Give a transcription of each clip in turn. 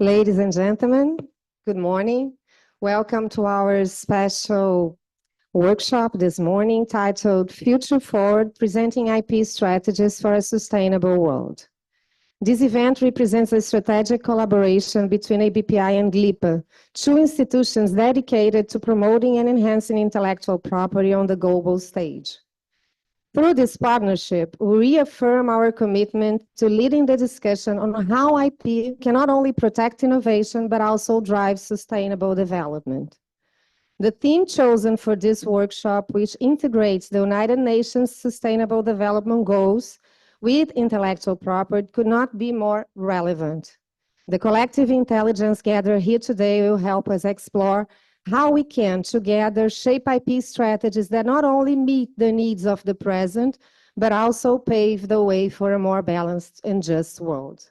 Ladies and gentlemen, good morning. Welcome to our special workshop this morning titled Future Forward, Presenting IP Strategies for a Sustainable World. This event represents a strategic collaboration between ABPI and GLIPA, two institutions dedicated to promoting and enhancing intellectual property on the global stage. Through this partnership, we reaffirm our commitment to leading the discussion on how IP can not only protect innovation, but also drive sustainable development. The theme chosen for this workshop, which integrates the United Nations Sustainable Development Goals with intellectual property, could not be more relevant. The collective intelligence gathered here today will help us explore how we can together shape IP strategies that not only meet the needs of the present, but also pave the way for a more balanced and just world.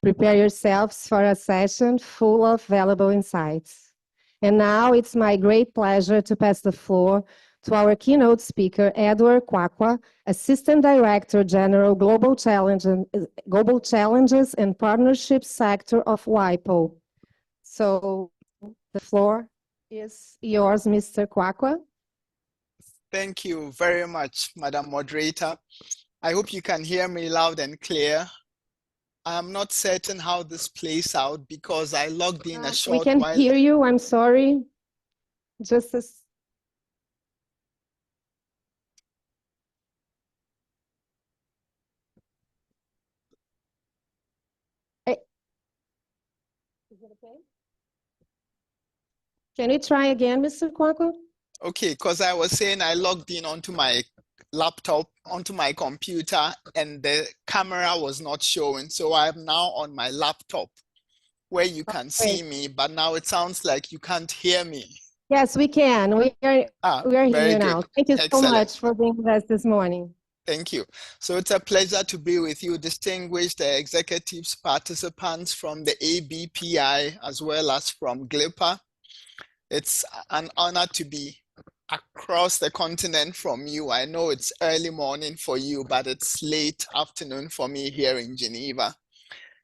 Prepare yourselves for a session full of valuable insights. And now it's my great pleasure to pass the floor to our keynote speaker, Edward Kwakwa, Assistant Director General, Global Challenges and Partnerships Sector of WIPO. So the floor is yours, Mr. Kwakwa. Thank you very much, Madam Moderator. I hope you can hear me loud and clear. I am not certain how this plays out because I logged in a short while. We can hear you, I'm sorry. Just as... Is it okay? Can you try again, Mr. Kwakwa? Okay, because I was saying I logged in onto my laptop, onto my computer, and the camera was not showing. So I'm now on my laptop where you can see me, but now it sounds like you can't hear me. Yes, we can. We are here now. Thank you so much for being with us this morning. Thank you. So it's a pleasure to be with you, distinguished executives, participants from the ABPI, as well as from GLIPA. It's an honor to be across the continent from you. I know it's early morning for you, but it's late afternoon for me here in Geneva.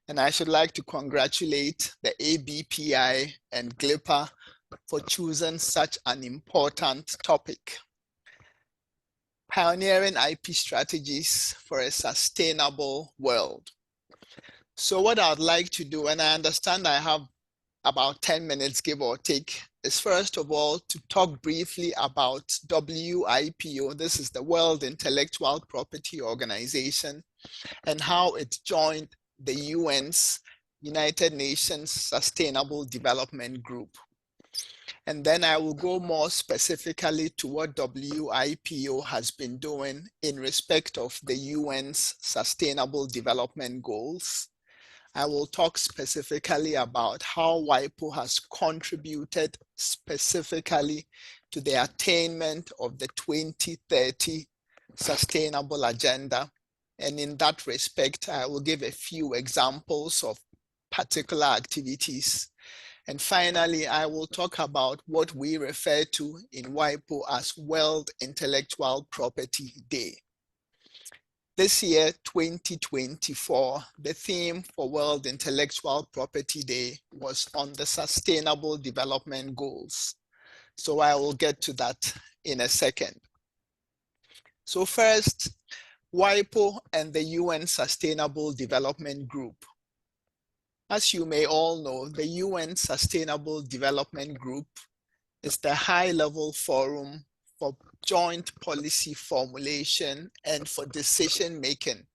And I should like to congratulate the ABPI and GLIPA for choosing such an important topic. Pioneering IP strategies for a sustainable world. So what I'd like to do, and I understand I have about 10 minutes, give or take, is first of all to talk briefly about WIPO. This is the World Intellectual Property Organization, and how it joined the UN's United Nations Sustainable Development Group. And then I will go more specifically to what WIPO has been doing in respect of the UN's Sustainable Development Goals. I will talk specifically about how WIPO has contributed specifically to the attainment of the 2030 Sustainable Agenda. And in that respect, I will give a few examples of particular activities. And finally, I will talk about what we refer to in WIPO as World Intellectual Property Day. This year, 2024, the theme for World Intellectual Property Day was on the Sustainable Development Goals. So I will get to that in a second. So first, WIPO and the UN Sustainable Development Group. As you may all know, the UN Sustainable Development Group is the high-level forum for joint policy formulation and for decision-making.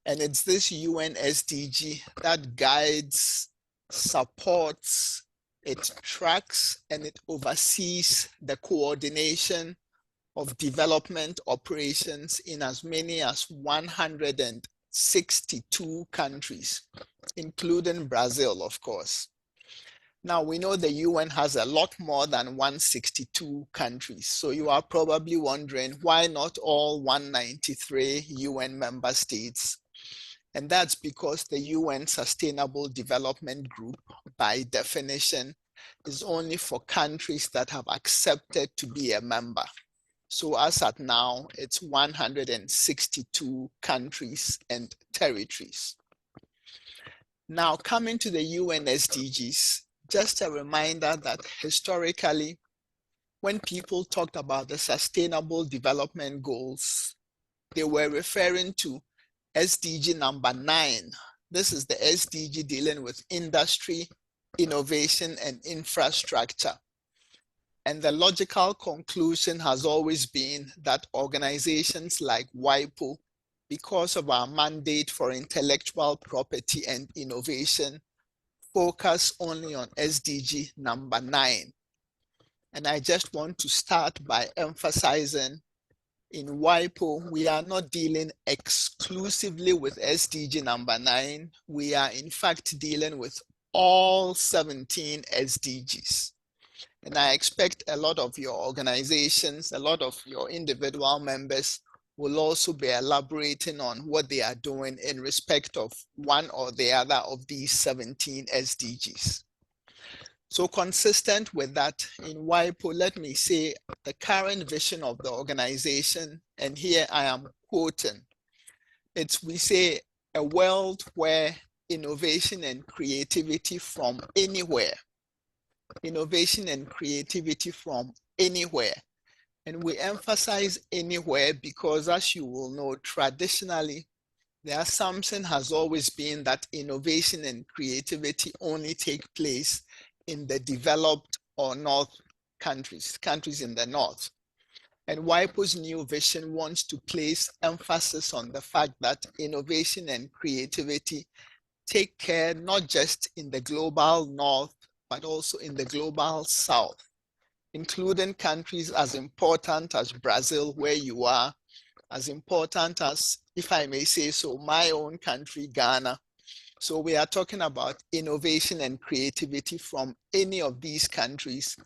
And it's this UN SDG that guides, supports, it tracks, and it oversees the coordination of development operations in as many as 162 countries, including Brazil, of course. Now, we know the UN has a lot more than 162 countries. So you are probably wondering, why not all 193 UN member states? And that's because the UN Sustainable Development Group, by definition, is only for countries that have accepted to be a member. So as at now, it's 162 countries and territories. Now, coming to the UN SDGs, just a reminder that historically, when people talked about the Sustainable Development Goals, they were referring to SDG number 9. This is the SDG dealing with industry, innovation, and infrastructure. And the logical conclusion has always been that organizations like WIPO, because of our mandate for intellectual property and innovation, focus only on SDG number 9. And I just want to start by emphasizing in WIPO, we are not dealing exclusively with SDG number 9. We are in fact dealing with all 17 SDGs. And I expect a lot of your organizations, a lot of your individual members will also be elaborating on what they are doing in respect of one or the other of these 17 SDGs. So consistent with that, in WIPO, let me say the current vision of the organization, and here I am quoting, we say a world where innovation and creativity from anywhere, innovation and creativity from anywhere. And we emphasize anywhere because, as you will know, traditionally, the assumption has always been that innovation and creativity only take place in the developed or north countries in the north. And WIPO's new vision wants to place emphasis on the fact that innovation and creativity take care not just in the global north, but also in the global south, including countries as important as Brazil, where you are, as important as, if I may say so, my own country, Ghana. So we are talking about innovation and creativity from any of these countries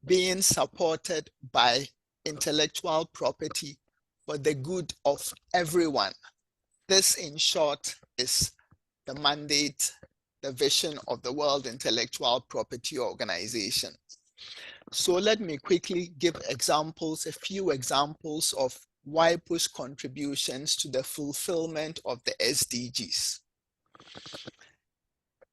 being supported by intellectual property for the good of everyone. This, in short, is the mandate, the vision of the World Intellectual Property Organization. So let me quickly give examples, a few examples of WIPO's contributions to the fulfillment of the SDGs.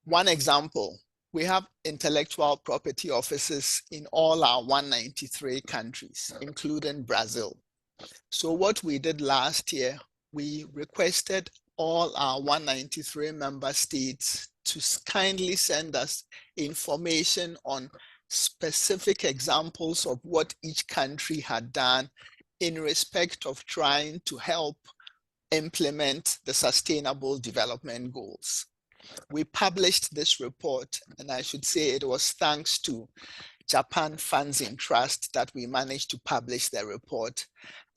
One example, we have intellectual property offices in all our 193 countries, including Brazil. So what we did last year, we requested all our 193 member states to kindly send us information on specific examples of what each country had done in respect of trying to help implement the Sustainable Development Goals. We published this report, and I should say it was thanks to Japan Funds in Trust that we managed to publish the report.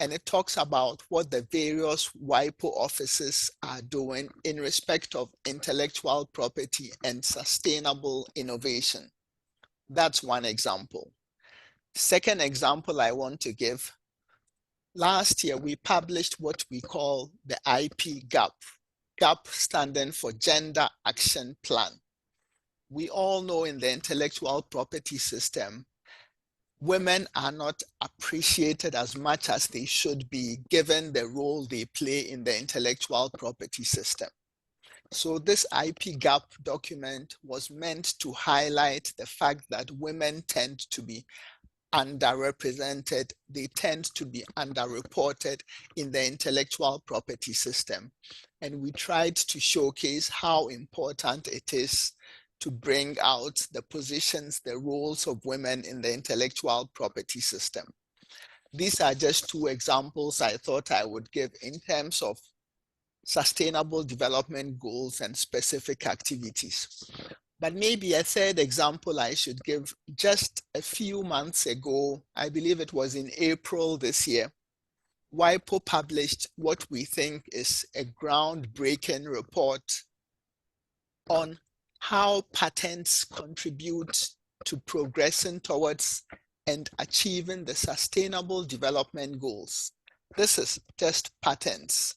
And it talks about what the various WIPO offices are doing in respect of intellectual property and sustainable innovation. That's one example. Second example I want to give, last year we published what we call the IP GAP. GAP standing for Gender Action Plan. We all know in the intellectual property system, women are not appreciated as much as they should be given the role they play in the intellectual property system. So this IP GAP document was meant to highlight the fact that women tend to be underrepresented, they tend to be underreported in the intellectual property system. And we tried to showcase how important it is to bring out the positions, the roles of women in the intellectual property system. These are just two examples I thought I would give in terms of sustainable development goals and specific activities. But maybe a third example I should give, just a few months ago, I believe it was in April this year, WIPO published what we think is a groundbreaking report on how patents contribute to progressing towards and achieving the Sustainable Development Goals. This is just patents,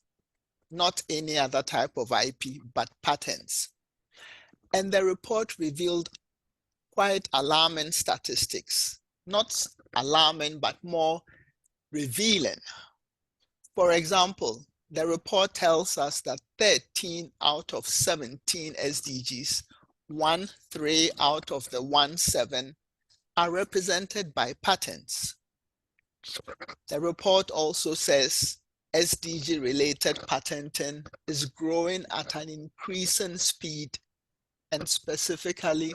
not any other type of IP, but patents. And the report revealed quite alarming statistics, not alarming, but more revealing. For example, The report tells us that 13 out of 17 SDGs, 3 out of the 17, are represented by patents. The report also says SDG-related patenting is growing at an increasing speed, and specifically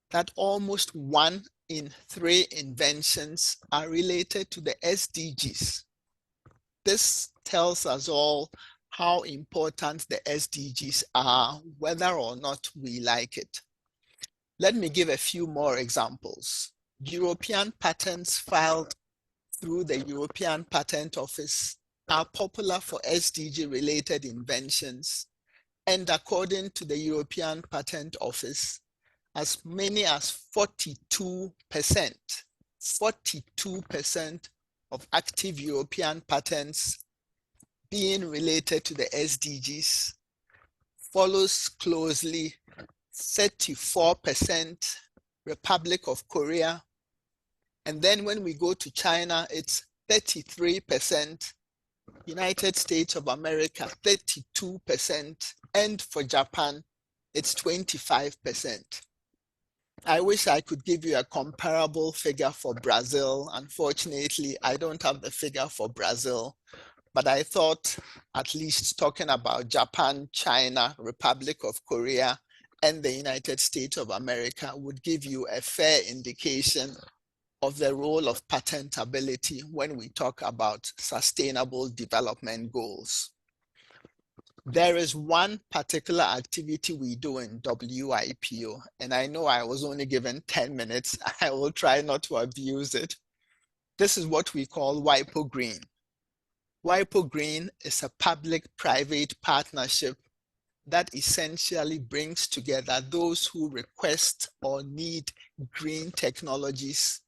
that almost 1 in 3 inventions are related to the SDGs. This tells us all how important the SDGs are, whether or not we like it. Let me give a few more examples. European patents filed through the European Patent Office are popular for SDG-related inventions, and according to the European Patent Office, as many as 42% of active European patents being related to the SDGs follows closely 34% Republic of Korea. And then when we go to China, it's 33%, United States of America, 32%, and for Japan, it's 25%. I wish I could give you a comparable figure for Brazil. Unfortunately, I don't have the figure for Brazil, but I thought at least talking about Japan, China, Republic of Korea, and the United States of America would give you a fair indication of the role of patentability when we talk about sustainable development goals. There is one particular activity we do in WIPO, and I know I was only given 10 minutes. I will try not to abuse it. This is what we call WIPO Green. WIPO Green is a public-private partnership that essentially brings together those who request or need green technologies.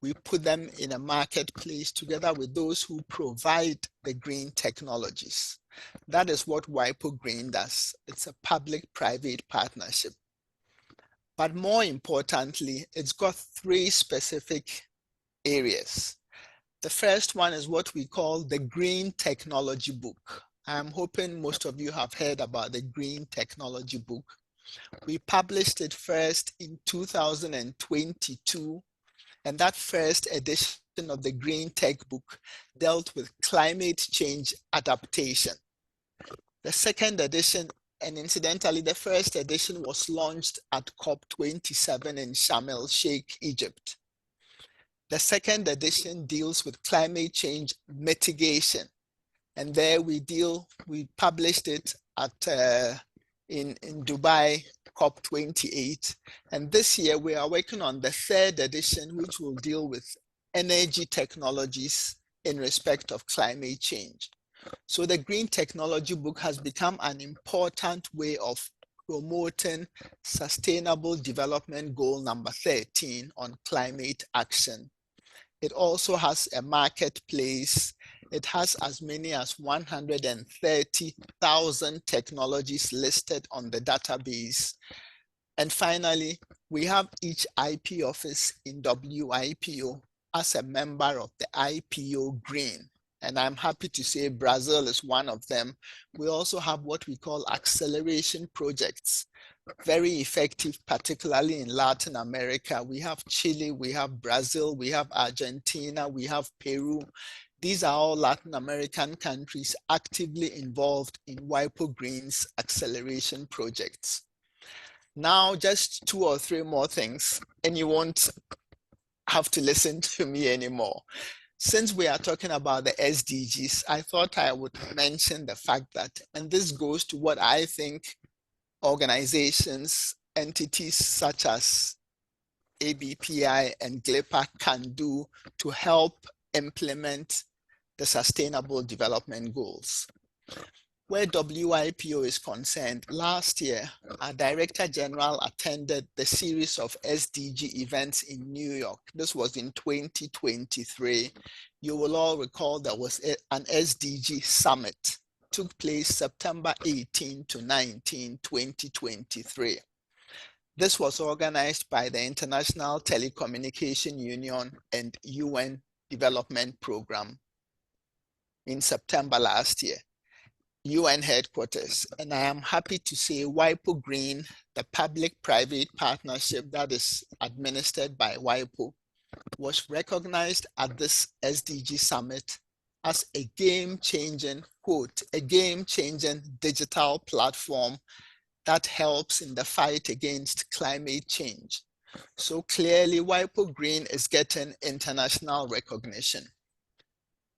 We put them in a marketplace together with those who provide the green technologies. That is what WIPO Green does. It's a public-private partnership. But more importantly, it's got 3 specific areas. The first one is what we call the Green Technology Book. I'm hoping most of you have heard about the Green Technology Book. We published it first in 2022, and that first edition of the Green Tech Book dealt with climate change adaptation. The second edition, and incidentally, the first edition was launched at COP27 in Sharm el-Sheikh, Egypt. The second edition deals with climate change mitigation. And there we published it at in Dubai, COP28. And this year we are working on the third edition, which will deal with energy technologies in respect of climate change. So the Green Technology Book has become an important way of promoting Sustainable Development Goal number 13 on climate action. It also has a marketplace. It has as many as 130,000 technologies listed on the database. And finally, we have each IP office in WIPO as a member of the IPO Green. And I'm happy to say Brazil is one of them. We also have what we call acceleration projects, very effective, particularly in Latin America. We have Chile, we have Brazil, we have Argentina, we have Peru. These are all Latin American countries actively involved in WIPO Green's acceleration projects. Now, just 2 or 3 more things, and you won't have to listen to me anymore. Since we are talking about the SDGs, I thought I would mention the fact that, and this goes to what I think organizations, entities such as ABPI and GLIPA can do to help implement the Sustainable Development Goals. Where WIPO is concerned, last year, our Director General attended the series of SDG events in New York. This was in 2023. You will all recall there was an SDG summit. It took place September 18 to 19, 2023. This was organized by the International Telecommunication Union and UN Development Program in September last year. UN headquarters. And I am happy to say WIPO Green, the public-private partnership that is administered by WIPO, was recognized at this SDG summit as a game-changing, quote, a game-changing digital platform that helps in the fight against climate change. So clearly, WIPO Green is getting international recognition.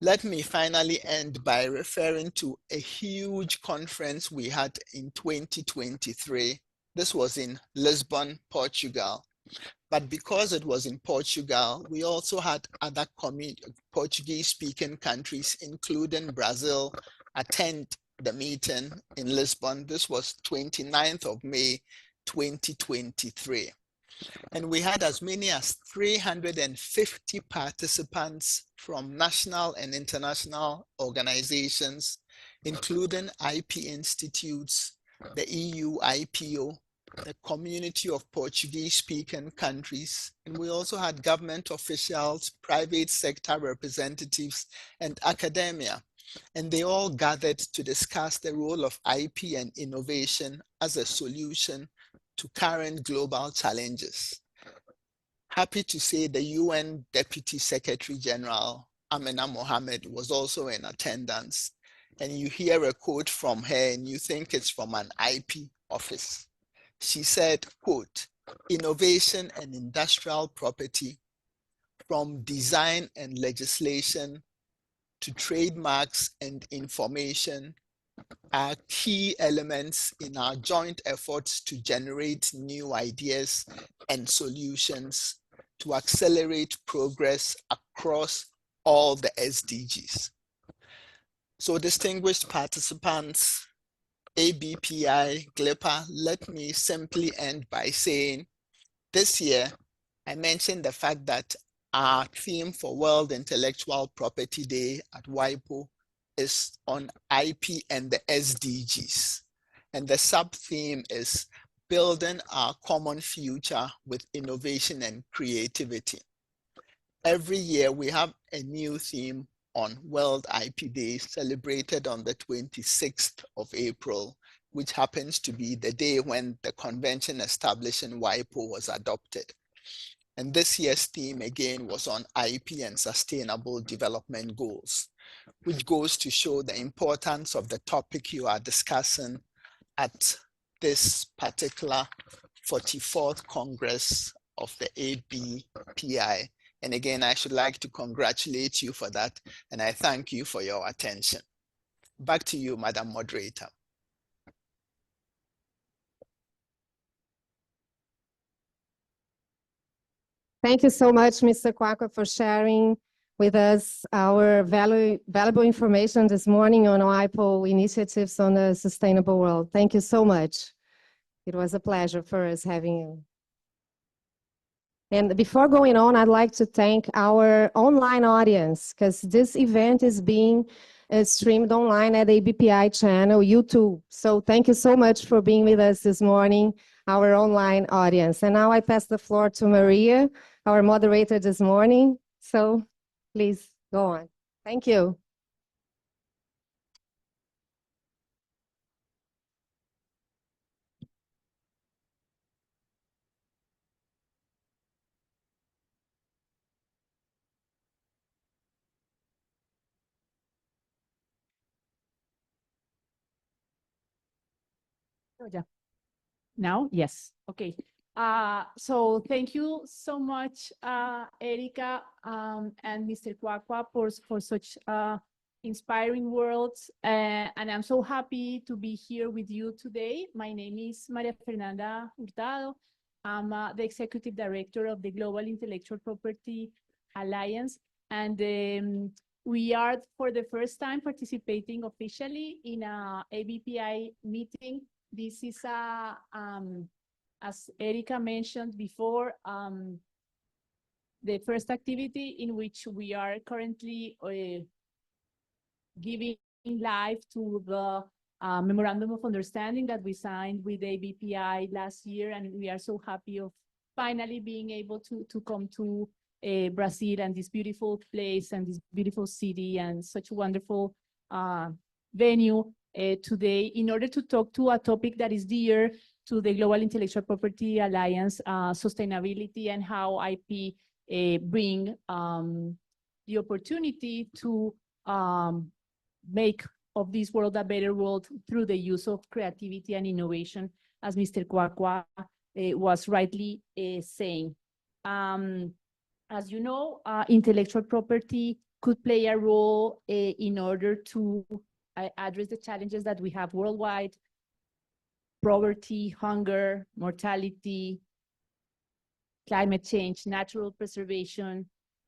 Let me finally end by referring to a huge conference we had in 2023. This was in Lisbon, Portugal. But because it was in Portugal, we also had other Portuguese-speaking countries, including Brazil, attend the meeting in Lisbon. This was 29th of May, 2023. And we had as many as 350 participants from national and international organizations, including IP institutes, the EU IPO, the community of Portuguese-speaking countries, and we also had government officials, private sector representatives, and academia. And they all gathered to discuss the role of IP and innovation as a solution to current global challenges. Happy to say the UN Deputy Secretary General, Amina Mohammed, was also in attendance. And you hear a quote from her and you think it's from an IP office. She said, quote, "Innovation and industrial property, from design and legislation to trademarks and information, are key elements in our joint efforts to generate new ideas and solutions to accelerate progress across all the SDGs." So distinguished participants, ABPI, GLIPA, let me simply end by saying this year, I mentioned the fact that our theme for World Intellectual Property Day at WIPO is on IP and the SDGs. And the sub-theme is building our common future with innovation and creativity. Every year we have a new theme on World IP Day, celebrated on the 26th of April, which happens to be the day when the convention establishing WIPO was adopted. And this year's theme again was on IP and sustainable development goals, which goes to show the importance of the topic you are discussing at this particular 44th Congress of the ABPI. And again, I should like to congratulate you for that, and I thank you for your attention. Back to you, Madam Moderator. Thank you so much, Mr. Kwakwa, for sharing with us our valuable information this morning on WIPO initiatives on the sustainable world. Thank you so much. It was a pleasure for us having you. And before going on, I'd like to thank our online audience, because this event is being streamed online at the ABPI channel, YouTube. So thank you so much for being with us this morning, our online audience. And now I pass the floor to Maria, our moderator this morning. So please go on. Thank you. Oh, yeah. Now, yes. Okay. So thank you so much, Erica and Mr. Kwakwa for such inspiring words. And I'm so happy to be here with you today. My name is Maria Fernanda Hurtado. I'm the Executive Director of the Global Intellectual Property Alliance. And we are, for the first time, participating officially in a ABPI meeting. This is as Erica mentioned before, the first activity in which we are currently giving life to the Memorandum of Understanding that we signed with ABPI last year, and we are so happy of finally being able to come to Brazil and this beautiful place and this beautiful city and such a wonderful venue today in order to talk to a topic that is dear to the Global Intellectual Property Alliance, sustainability, and how IP bring the opportunity to make of this world a better world through the use of creativity and innovation, as Mr. Kwakwa was rightly saying. As you know, intellectual property could play a role in order to address the challenges that we have worldwide: poverty, hunger, mortality, climate change, natural preservation,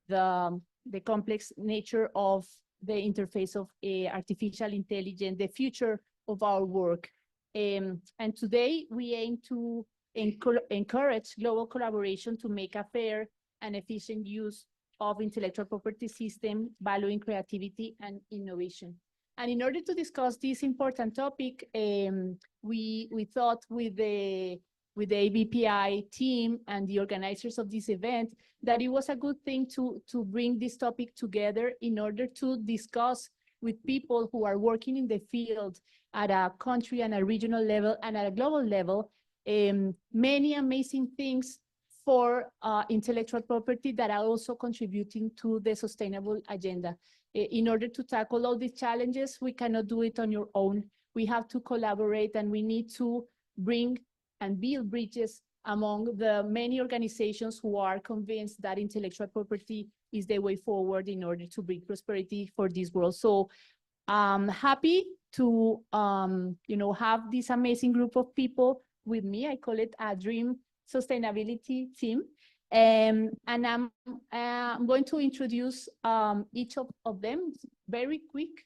the complex nature of the interface of artificial intelligence, the future of our work. And today we aim to encourage global collaboration to make a fair and efficient use of intellectual property system, valuing creativity and innovation. And in order to discuss this important topic, we thought with the ABPI team and the organizers of this event that it was a good thing to bring this topic together in order to discuss with people who are working in the field at a country and a regional level and at a global level, many amazing things for intellectual property that are also contributing to the sustainable agenda. In order to tackle all these challenges, we cannot do it on your own. We have to collaborate, and we need to bring and build bridges among the many organizations who are convinced that intellectual property is the way forward in order to bring prosperity for this world. So I'm happy to have this amazing group of people with me. I call it a dream sustainability team. And I'm going to introduce each of them very quick.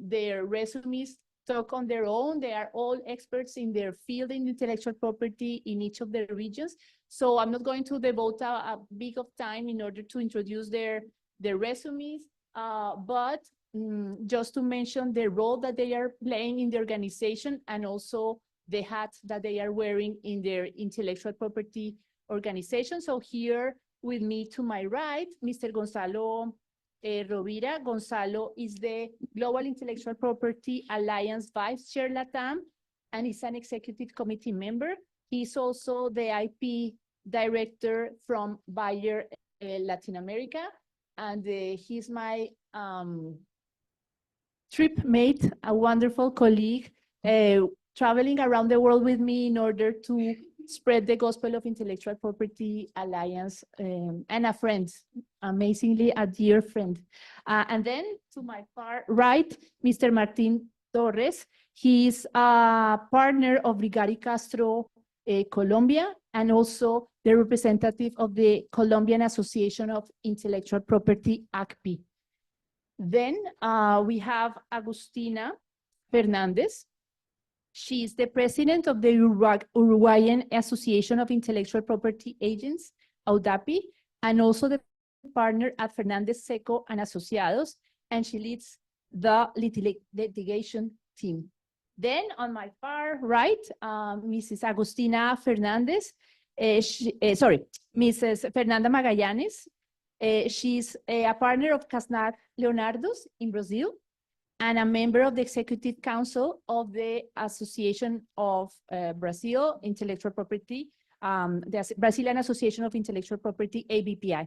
Their resumes talk on their own. They are all experts in their field in intellectual property in each of their regions. So I'm not going to devote a big of time in order to introduce their resumes, but just to mention the role that they are playing in the organization and also the hats that they are wearing in their intellectual property organization. So here with me to my right, Mr. Gonzalo Rovira. Gonzalo is the Global Intellectual Property Alliance Vice Chair LATAM, and he's an executive committee member. He's also the IP director from Bayer Latin America, and he's my trip mate, a wonderful colleague, traveling around the world with me in order to spread the gospel of Intellectual Property Alliance, and a friend, amazingly a dear friend. And then to my far right, Mr. Martin Torres. He's a partner of Rigari Castro, Colombia, and also the representative of the Colombian Association of Intellectual Property, ACPI. Then we have Agustina Fernandez. She is the president of the Uruguayan Association of Intellectual Property Agents, AUDAPI, and also the partner at Fernandez Seco and Asociados, and she leads the litigation team. Then on my far right, Mrs. Agustina Fernandez, Mrs. Fernanda Magallanes. She's a partner of Casnar Leonardo's in Brazil, and a member of the Executive Council of the Association of Brazil Intellectual Property, the Brazilian Association of Intellectual Property, ABPI.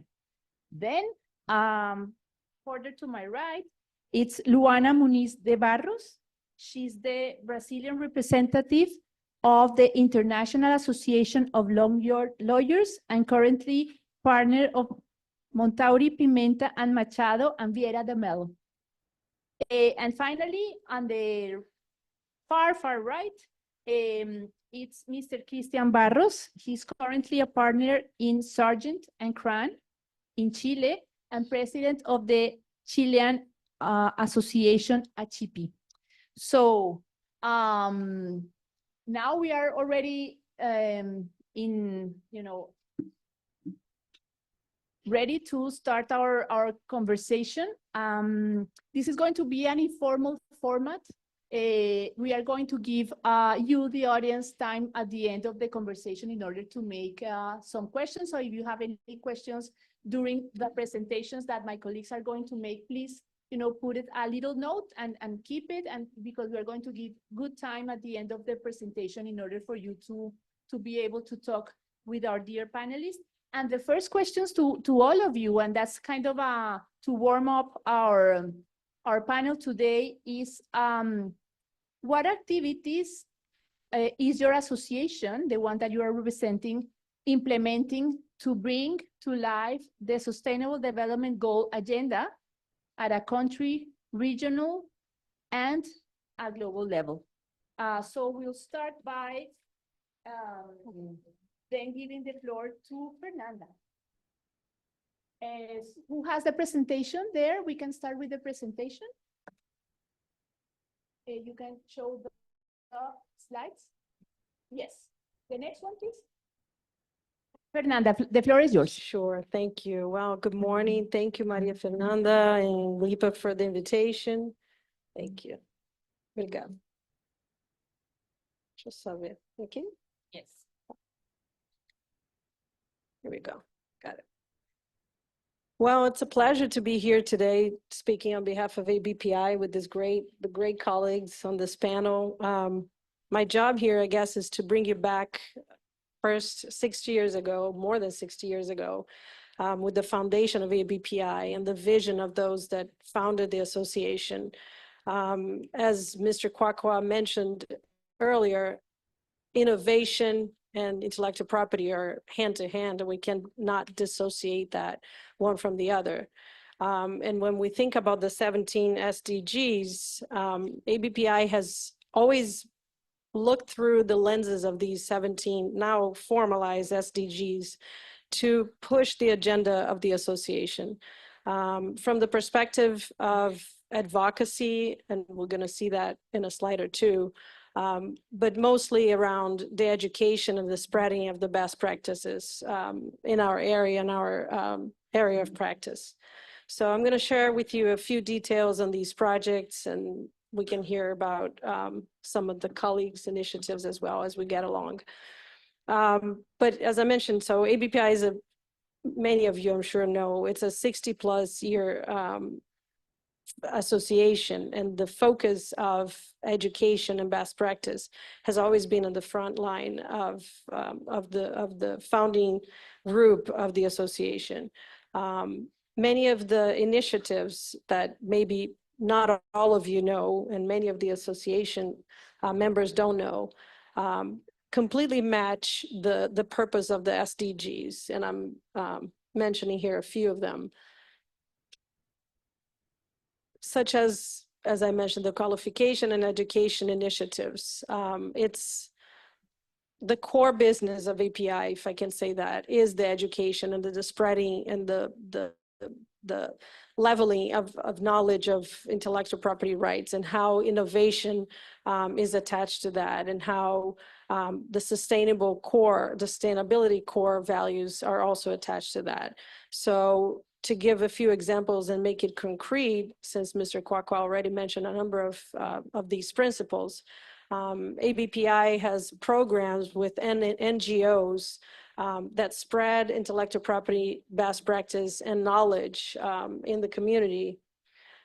Then, further to my right, it's Luana Muniz de Barros. She's the Brazilian representative of the International Association of Lawyers and currently partner of Montauri, Pimenta, and Machado, and Vieira de Mello. And finally, on the far right, it's Mr. Christian Barros. He's currently a partner in Sargent and Cran in Chile and president of the Chilean Association, ACHIPI. So now we are already ready to start our conversation. This is going to be an informal format. We are going to give you, the audience, time at the end of the conversation in order to make some questions. So if you have any questions during the presentations that my colleagues are going to make, please put it a little note and keep it, and because we're going to give good time at the end of the presentation in order for you to be able to talk with our dear panelists. And the first questions to all of you, and that's kind of to warm up our panel today, is what activities is your association, the one that you are representing, implementing to bring to life the Sustainable Development Goal agenda at a country, regional, and a global level? So we'll start by then giving the floor to Fernanda. Who has the presentation there? We can start with the presentation. You can show the slides. Yes. The next one, please. Fernanda, the floor is yours. Sure, thank you. Well, good morning. Thank you, Maria Fernanda and Lipa, for the invitation. Thank you. Obrigado. Deixa eu só ver aqui. Yes. Here we go. Got it. Well, it's a pleasure to be here today, speaking on behalf of ABPI with the great colleagues on this panel. My job here, I guess, is to bring you back first 60 years ago, more than 60 years ago, with the foundation of ABPI and the vision of those that founded the association. As Mr. Kwakwa mentioned earlier, innovation and intellectual property are hand to hand, and we cannot dissociate that one from the other. And when we think about the 17 SDGs, ABPI has always looked through the lenses of these 17 now formalized SDGs to push the agenda of the association. From the perspective of advocacy, and we're going to see that in a slide or two, but mostly around the education and the spreading of the best practices in our area, area of practice. So I'm going to share with you a few details on these projects, and we can hear about some of the colleagues' initiatives as well as we get along. But as I mentioned, so ABPI is many of you I'm sure know, it's a 60+ year association, and the focus of education and best practice has always been on the front line of the founding group of the association. Many of the initiatives that maybe not all of you know, and many of the association members don't know, completely match the purpose of the SDGs, and I'm mentioning here a few of them, such as I mentioned, the qualification and education initiatives. It's the core business of API, if I can say that, is the education and the spreading and the leveling of knowledge of intellectual property rights, and how innovation is attached to that, and how the sustainability core values are also attached to that. So to give a few examples and make it concrete, since Mr. Kwakwa already mentioned a number of these principles, ABPI has programs with NGOs that spread intellectual property best practice and knowledge in the community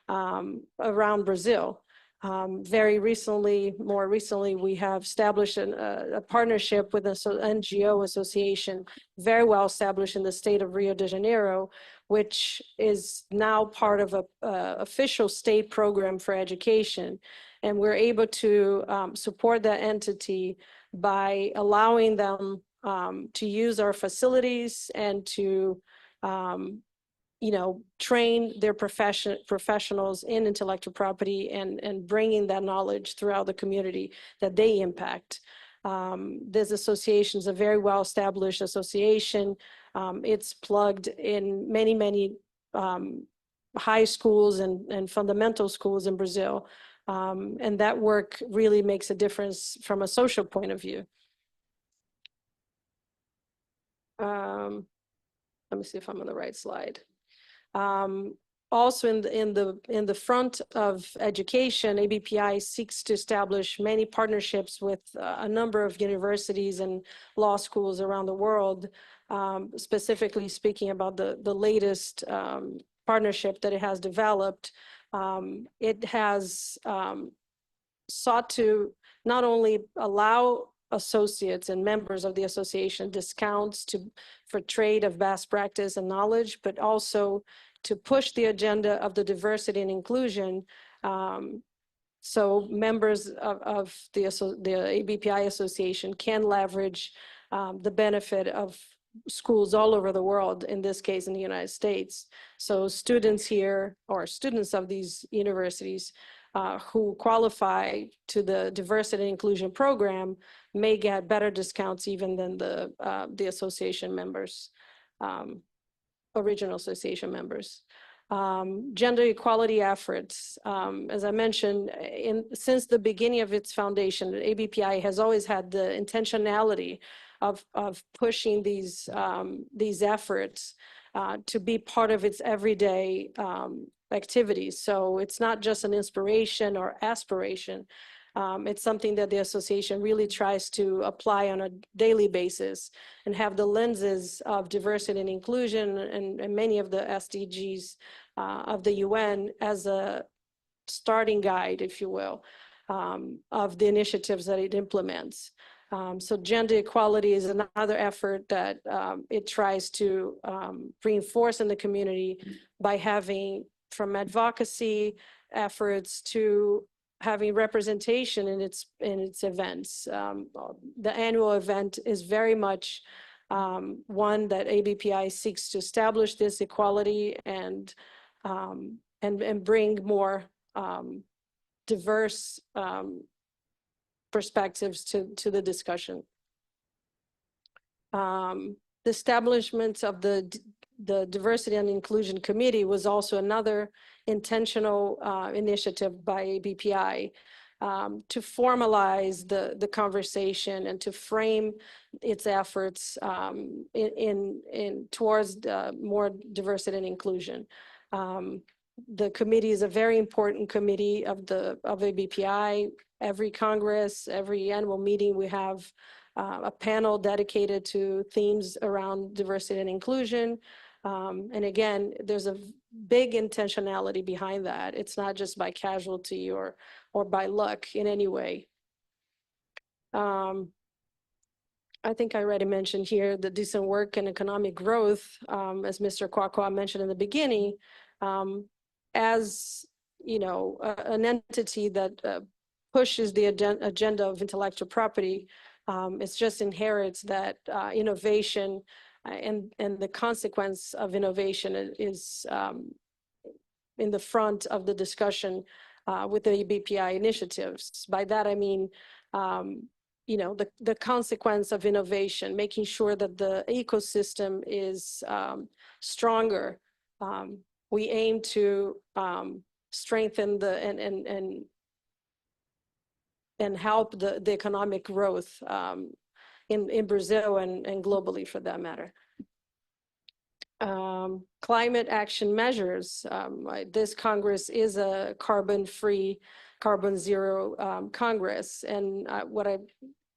around Brazil. More recently, we have established a partnership with an NGO association, very well established in the state of Rio de Janeiro, which is now part of an official state program for education. And we're able to support that entity by allowing them to use our facilities and to train their professionals in intellectual property and bringing that knowledge throughout the community that they impact. This association is a very well-established association. It's plugged in many high schools and fundamental schools in Brazil. And that work really makes a difference from a social point of view. Let me see if I'm on the right slide. Also in the front of education, ABPI seeks to establish many partnerships with a number of universities and law schools around the world, specifically speaking about the latest partnership that it has developed It has sought to not only allow associates and members of the association discounts for trade of best practice and knowledge, but also to push the agenda of the diversity and inclusion. So members of the ABPI Association can leverage the benefit of schools all over the world, in this case in the United States. So students here, or students of these universities who qualify to the diversity and inclusion program may get better discounts even than the association members, original association members. Gender equality efforts. As I mentioned, since the beginning of its foundation, ABPI has always had the intentionality of pushing these efforts to be part of its everyday activities. So it's not just an inspiration or aspiration. It's something that the association really tries to apply on a daily basis and have the lenses of diversity and inclusion and many of the SDGs of the UN as a starting guide, if you will, of the initiatives that it implements. So gender equality is another effort that it tries to reinforce in the community by having from advocacy efforts to having representation in its events. The annual event is very much one that ABPI seeks to establish this equality and bring more diverse perspectives to the discussion. The establishment of the Diversity and Inclusion Committee was also another intentional initiative by ABPI to formalize the conversation and to frame its efforts towards more diversity and inclusion. The committee is a very important committee of ABPI. Every Congress, every annual meeting, we have a panel dedicated to themes around diversity and inclusion. And again, there's a big intentionality behind that. It's not just by casualty or by luck in any way. I think I already mentioned here the decent work and economic growth, as Mr. Kwakwa mentioned in the beginning, as an entity that pushes the agenda of intellectual property. It just inherits that innovation and the consequence of innovation is in the front of the discussion with the ABPI initiatives. By that I mean, the consequence of innovation, making sure that the ecosystem is stronger. We aim to strengthen and help the economic growth in Brazil and globally for that matter. Climate action measures. This Congress is a carbon-free, carbon zero Congress. And what I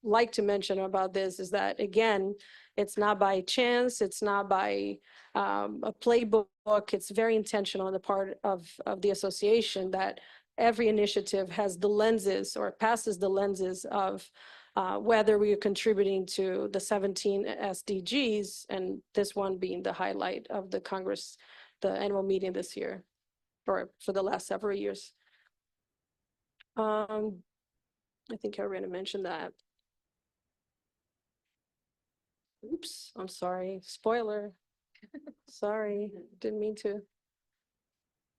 like to mention about this is that, again, it's not by chance, it's not by a playbook, it's very intentional on the part of the association that every initiative has the lenses or passes the lenses of whether we are contributing to the 17 SDGs, and this one being the highlight of the Congress, the annual meeting this year, or for the last several years. I think I already mentioned that. Oops, I'm sorry, spoiler. Sorry, didn't mean to.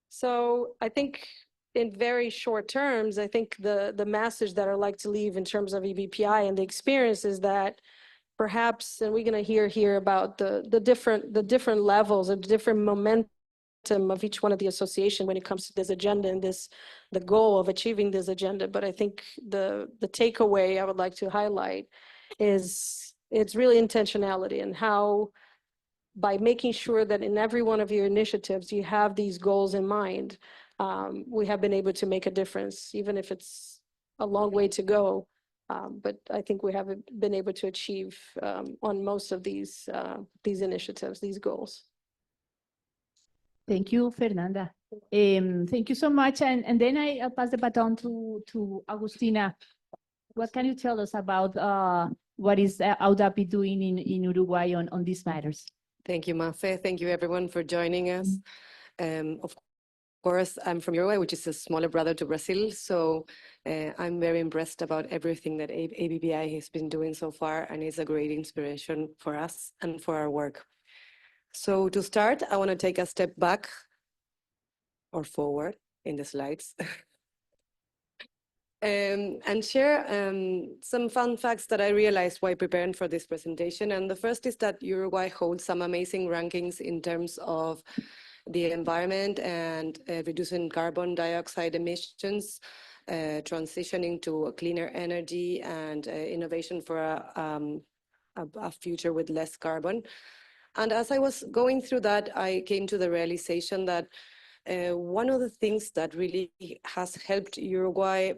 So I think in very short terms, I think the message that I'd like to leave in terms of ABPI and the experience is that perhaps, and we're going to hear here about the different levels and different momentum of each one of the association when it comes to this agenda and the goal of achieving this agenda. But I think the takeaway I would like to highlight is it's really intentionality and how by making sure that in every one of your initiatives you have these goals in mind, we have been able to make a difference, even if it's a long way to go. But I think we have been able to achieve on most of these initiatives, these goals. Thank you, Fernanda. Thank you so much. And then I'll pass the baton to Agustina. What can you tell us about what is ABPI doing in Uruguay on these matters? Thank you, Mafe. Thank you, everyone, for joining us. Of course, I'm from Uruguay, which is a smaller brother to Brazil. So I'm very impressed about everything that ABPI has been doing so far, and it's a great inspiration for us and for our work. So to start, I want to take a step back or forward in the slides. And share some fun facts that I realized while preparing for this presentation. And the first is that Uruguay holds some amazing rankings in terms of the environment and reducing carbon dioxide emissions, transitioning to a cleaner energy, and innovation for a future with less carbon. And as I was going through that, I came to the realization that one of the things that really has helped Uruguay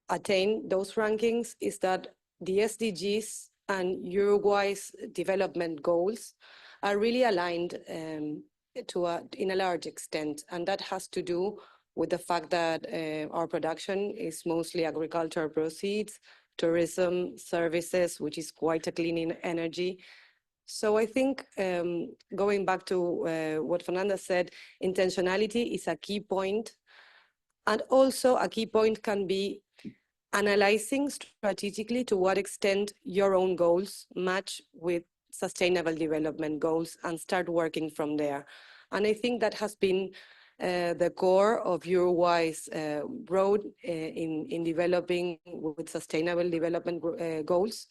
attain those rankings is that the SDGs and Uruguay's development goals are really aligned in a large extent. And that has to do with the fact that our production is mostly agricultural proceeds, tourism, services, which is quite a clean energy. So I think going back to what Fernanda said, intentionality is a key point. And also a key point can be analyzing strategically to what extent your own goals match with sustainable development goals and start working from there. And I think that has been the core of Uruguay's road in developing with sustainable development goals.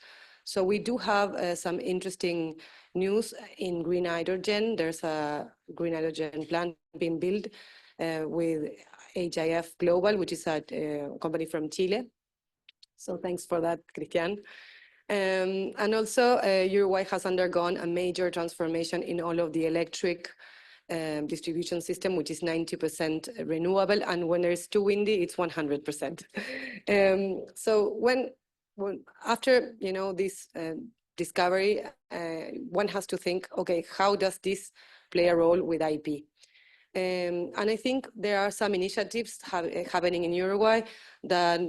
So we do have some interesting news in green hydrogen. There's a green hydrogen plant being built with HIF Global, which is a company from Chile. So thanks for that, Christian. And also, Uruguay has undergone a major transformation in all of the electric distribution system, which is 90% renewable. And when there's too windy, it's 100%. So when after this discovery, one has to think, okay, how does this play a role with IP? And I think there are some initiatives happening in Uruguay that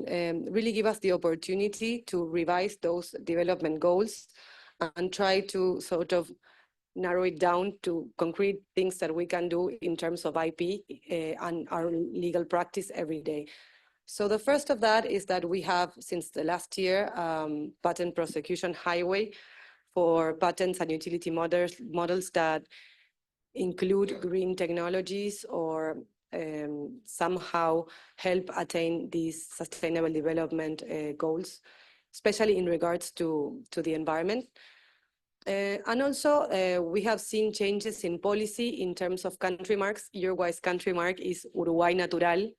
really give us the opportunity to revise those development goals and try to sort of narrow it down to concrete things that we can do in terms of IP and our legal practice every day. So the first of that is that we have, since the last year, patent prosecution highway for patents and utility models that include green technologies or somehow help attain these sustainable development goals, especially in regards to the environment. And also, we have seen changes in policy in terms of country marks. Uruguay's country mark is Uruguay Natural,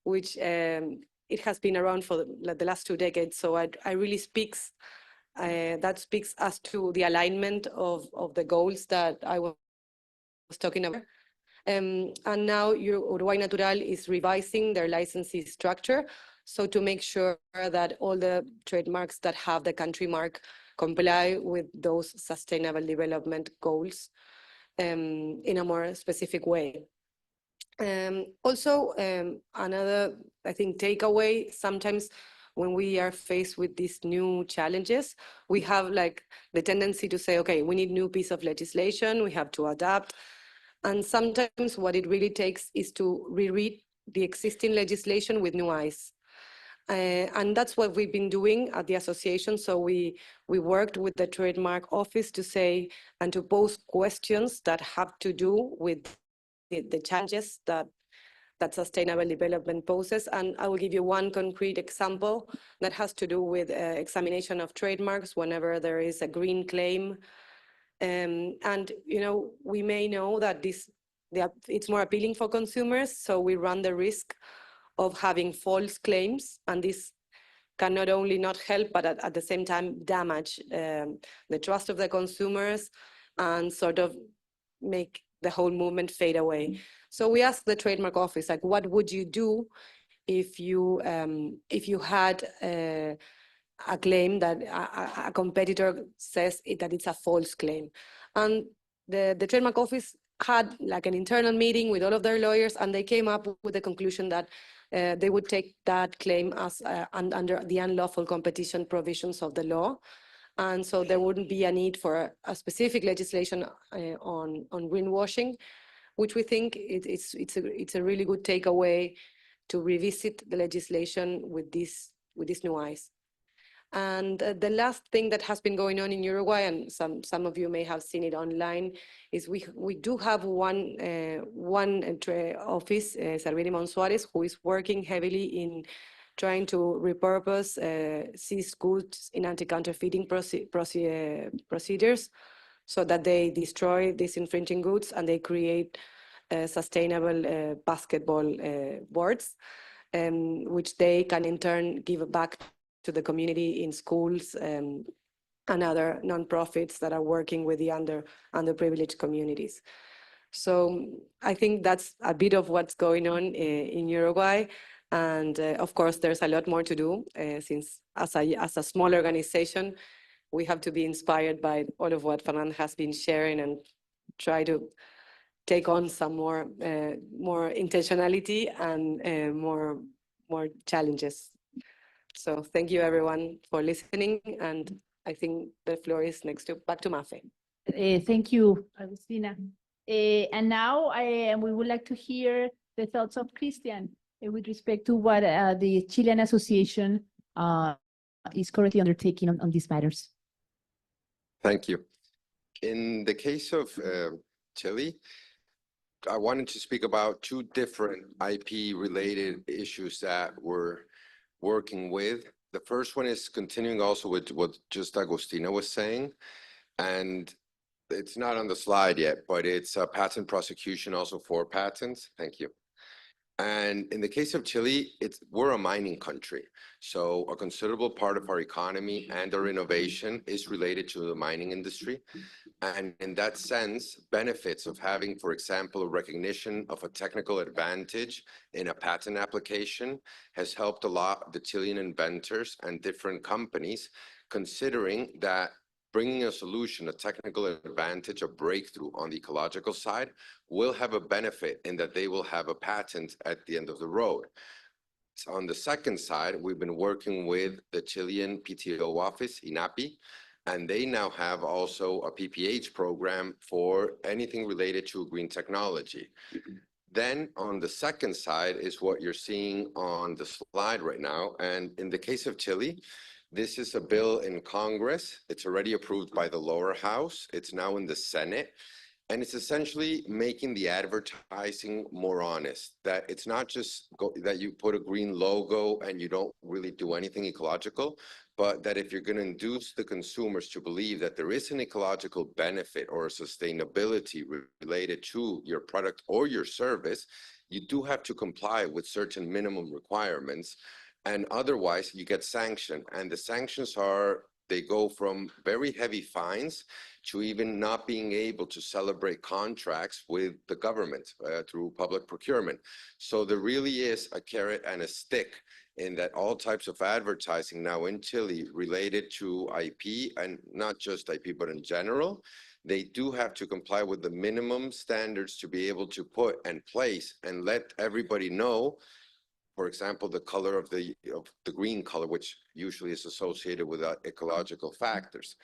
which it has been around for the last 2 decades. So I really that speaks as to the alignment of the goals that I was talking about. And now Uruguay Natural is revising their licensing structure. So to make sure that all the trademarks that have the country mark comply with those sustainable development goals in a more specific way. Also, another, I think, takeaway, sometimes when we are faced with these new challenges, we have like the tendency to say, okay, we need new piece of legislation, we have to adapt. And sometimes what it really takes is to reread the existing legislation with new eyes. And that's what we've been doing at the association. So we worked with the trademark office to say and to pose questions that have to do with the challenges that sustainable development poses. And I will give you one concrete example that has to do with examination of trademarks whenever there is a green claim. And we may know that it's more appealing for consumers, so we run the risk of having false claims, and this can not only not help, but at the same time damage the trust of the consumers and sort of make the whole movement fade away. So we asked the trademark office, like, what would you do if you had a claim that a competitor says that it's a false claim? And the trademark office had like an internal meeting with all of their lawyers, and they came up with the conclusion that they would take that claim as under the unlawful competition provisions of the law. And so there wouldn't be a need for a specific legislation on greenwashing, which we think it's a really good takeaway to revisit the legislation with this new eyes. And the last thing that has been going on in Uruguay, and some of you may have seen it online, is we do have one office, Servini Monsuárez, who is working heavily in trying to repurpose seized goods in anti-counterfeiting procedures, so that they destroy these infringing goods and they create sustainable basketball boards, which they can in turn give back to the community in schools and other nonprofits that are working with the underprivileged communities. So I think that's a bit of what's going on in Uruguay. And of course, there's a lot more to do, since as a small organization, we have to be inspired by all of what Fernanda has been sharing and try to take on some more intentionality and more challenges. So thank you everyone for listening, and I think the floor is back to Mafe. Thank you, Agustina. And now we would like to hear the thoughts of Christian with respect to what the Chilean Association is currently undertaking on these matters. Thank you. In the case of Chile, I wanted to speak about two different IP-related issues that we're working with. The first one is continuing also with what just Agustina was saying, and it's not on the slide yet, but it's a patent prosecution also for patents. Thank you. And in the case of Chile, we're a mining country. So a considerable part of our economy and our innovation is related to the mining industry. And in that sense, benefits of having, for example, a recognition of a technical advantage in a patent application has helped a lot the Chilean inventors and different companies, considering that bringing a solution, a technical advantage, a breakthrough on the ecological side will have a benefit in that they will have a patent at the end of the road. So on the second side, we've been working with the Chilean PTO office, INAPI, and they now have also a PPH program for anything related to green technology. Then on the second side is what you're seeing on the slide right now. And in the case of Chile, this is a bill in Congress. It's already approved by the lower house. It's now in the Senate. And it's essentially making the advertising more honest, that it's not just that you put a green logo and you don't really do anything ecological, but that if you're going to induce the consumers to believe that there is an ecological benefit or a sustainability related to your product or your service, you do have to comply with certain minimum requirements. And otherwise, you get sanctioned. And the sanctions they go from very heavy fines to even not being able to celebrate contracts with the government through public procurement. So there really is a carrot and a stick in that all types of advertising now in Chile related to IP, and not just IP, but in general, they do have to comply with the minimum standards to be able to put and place and let everybody know. For example, the color of the green color, which usually is associated with ecological factors.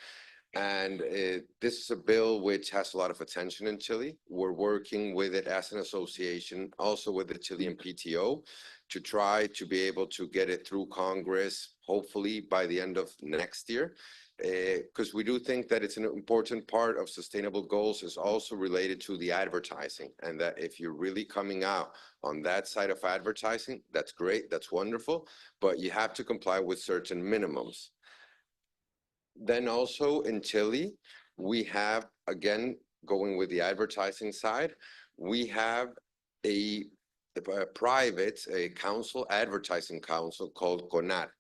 And this is a bill which has a lot of attention in Chile. We're working with it as an association, also with the Chilean PTO, to try to be able to get it through Congress, hopefully by the end of next year. Because we do think that it's an important part of sustainable goals is also related to the advertising, and that if you're really coming out on that side of advertising, that's great, that's wonderful, but you have to comply with certain minimums. Then also in Chile, we have, again, going with the advertising side, we have a private council, advertising council called CONAR.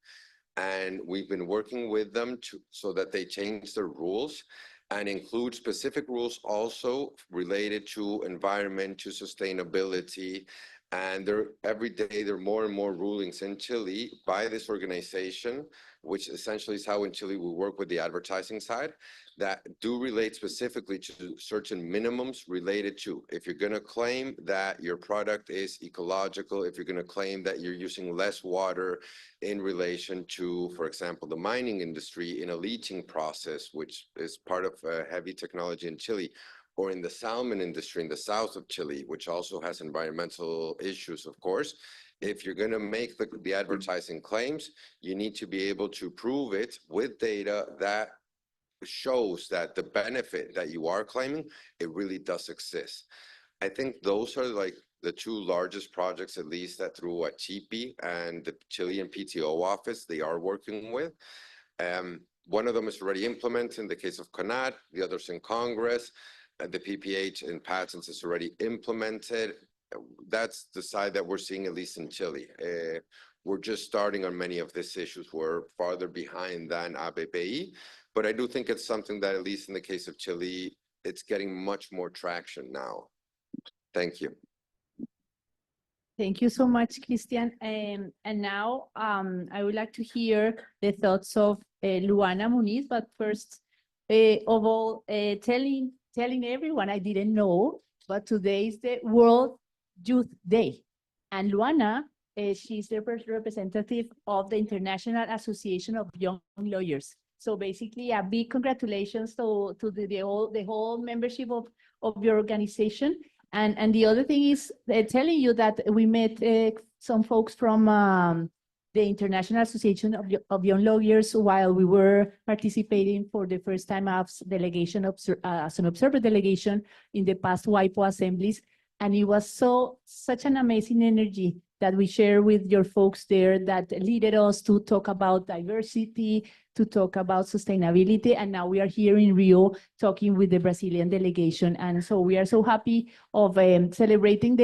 And we've been working with them so that they change their rules and include specific rules also related to environment, to sustainability, And every day there are more and more rulings in Chile by this organization, which essentially is how in Chile we work with the advertising side, that do relate specifically to certain minimums related to, if you're going to claim that your product is ecological, if you're going to claim that you're using less water in relation to, for example, the mining industry in a leaching process, which is part of heavy technology in Chile, or in the salmon industry in the south of Chile, which also has environmental issues, of course. If you're going to make the advertising claims, you need to be able to prove it with data that shows that the benefit that you are claiming, it really does exist. I think those are like the two largest projects, at least that through ACHIPI and the Chilean PTO office, they are working with. One of them is already implemented in the case of CONAT, the others in Congress. The PPH in patents is already implemented. That's the side that we're seeing, at least in Chile. We're just starting on many of these issues. We're farther behind than ABPI, but I do think it's something that, at least in the case of Chile, it's getting much more traction now. Thank you. Thank you so much, Christian. And now I would like to hear the thoughts of Luana Muniz, but first of all, telling everyone I didn't know, but today is the World Youth Day. And Luana, she's the representative of the International Association of Young Lawyers. So basically, a big congratulations to the whole membership of your organization. And the other thing is telling you that we met some folks from the International Association of Young Lawyers while we were participating for the first time as delegation as an observer delegation in the past WIPO assemblies. And it was such an amazing energy that we share with your folks there that led us to talk about diversity, to talk about sustainability. And now we are here in Rio talking with the Brazilian delegation. And so we are so happy of celebrating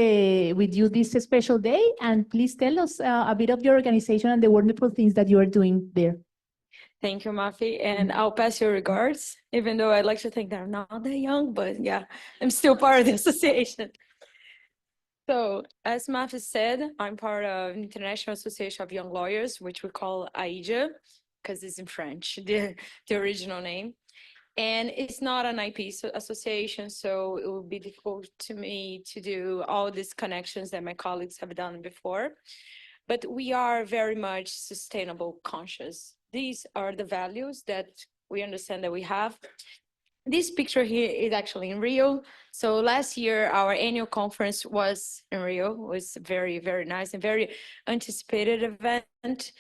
with you this special day. And please tell us a bit of your organization and the wonderful things that you are doing there. Thank you, Mafi, and I'll pass your regards, even though I'd like to think that I'm not that young, but yeah, I'm still part of the association. So, as Mafi said, I'm part of the International Association of Young Lawyers, which we call AIJA, because it's in French, the original name. And it's not an IP association, so it will be difficult to me to do all these connections that my colleagues have done before. But we are very much sustainable conscious. These are the values that we understand that we have. This picture here is actually in Rio. So last year, our annual conference was in Rio. It was very, very nice and very anticipated event.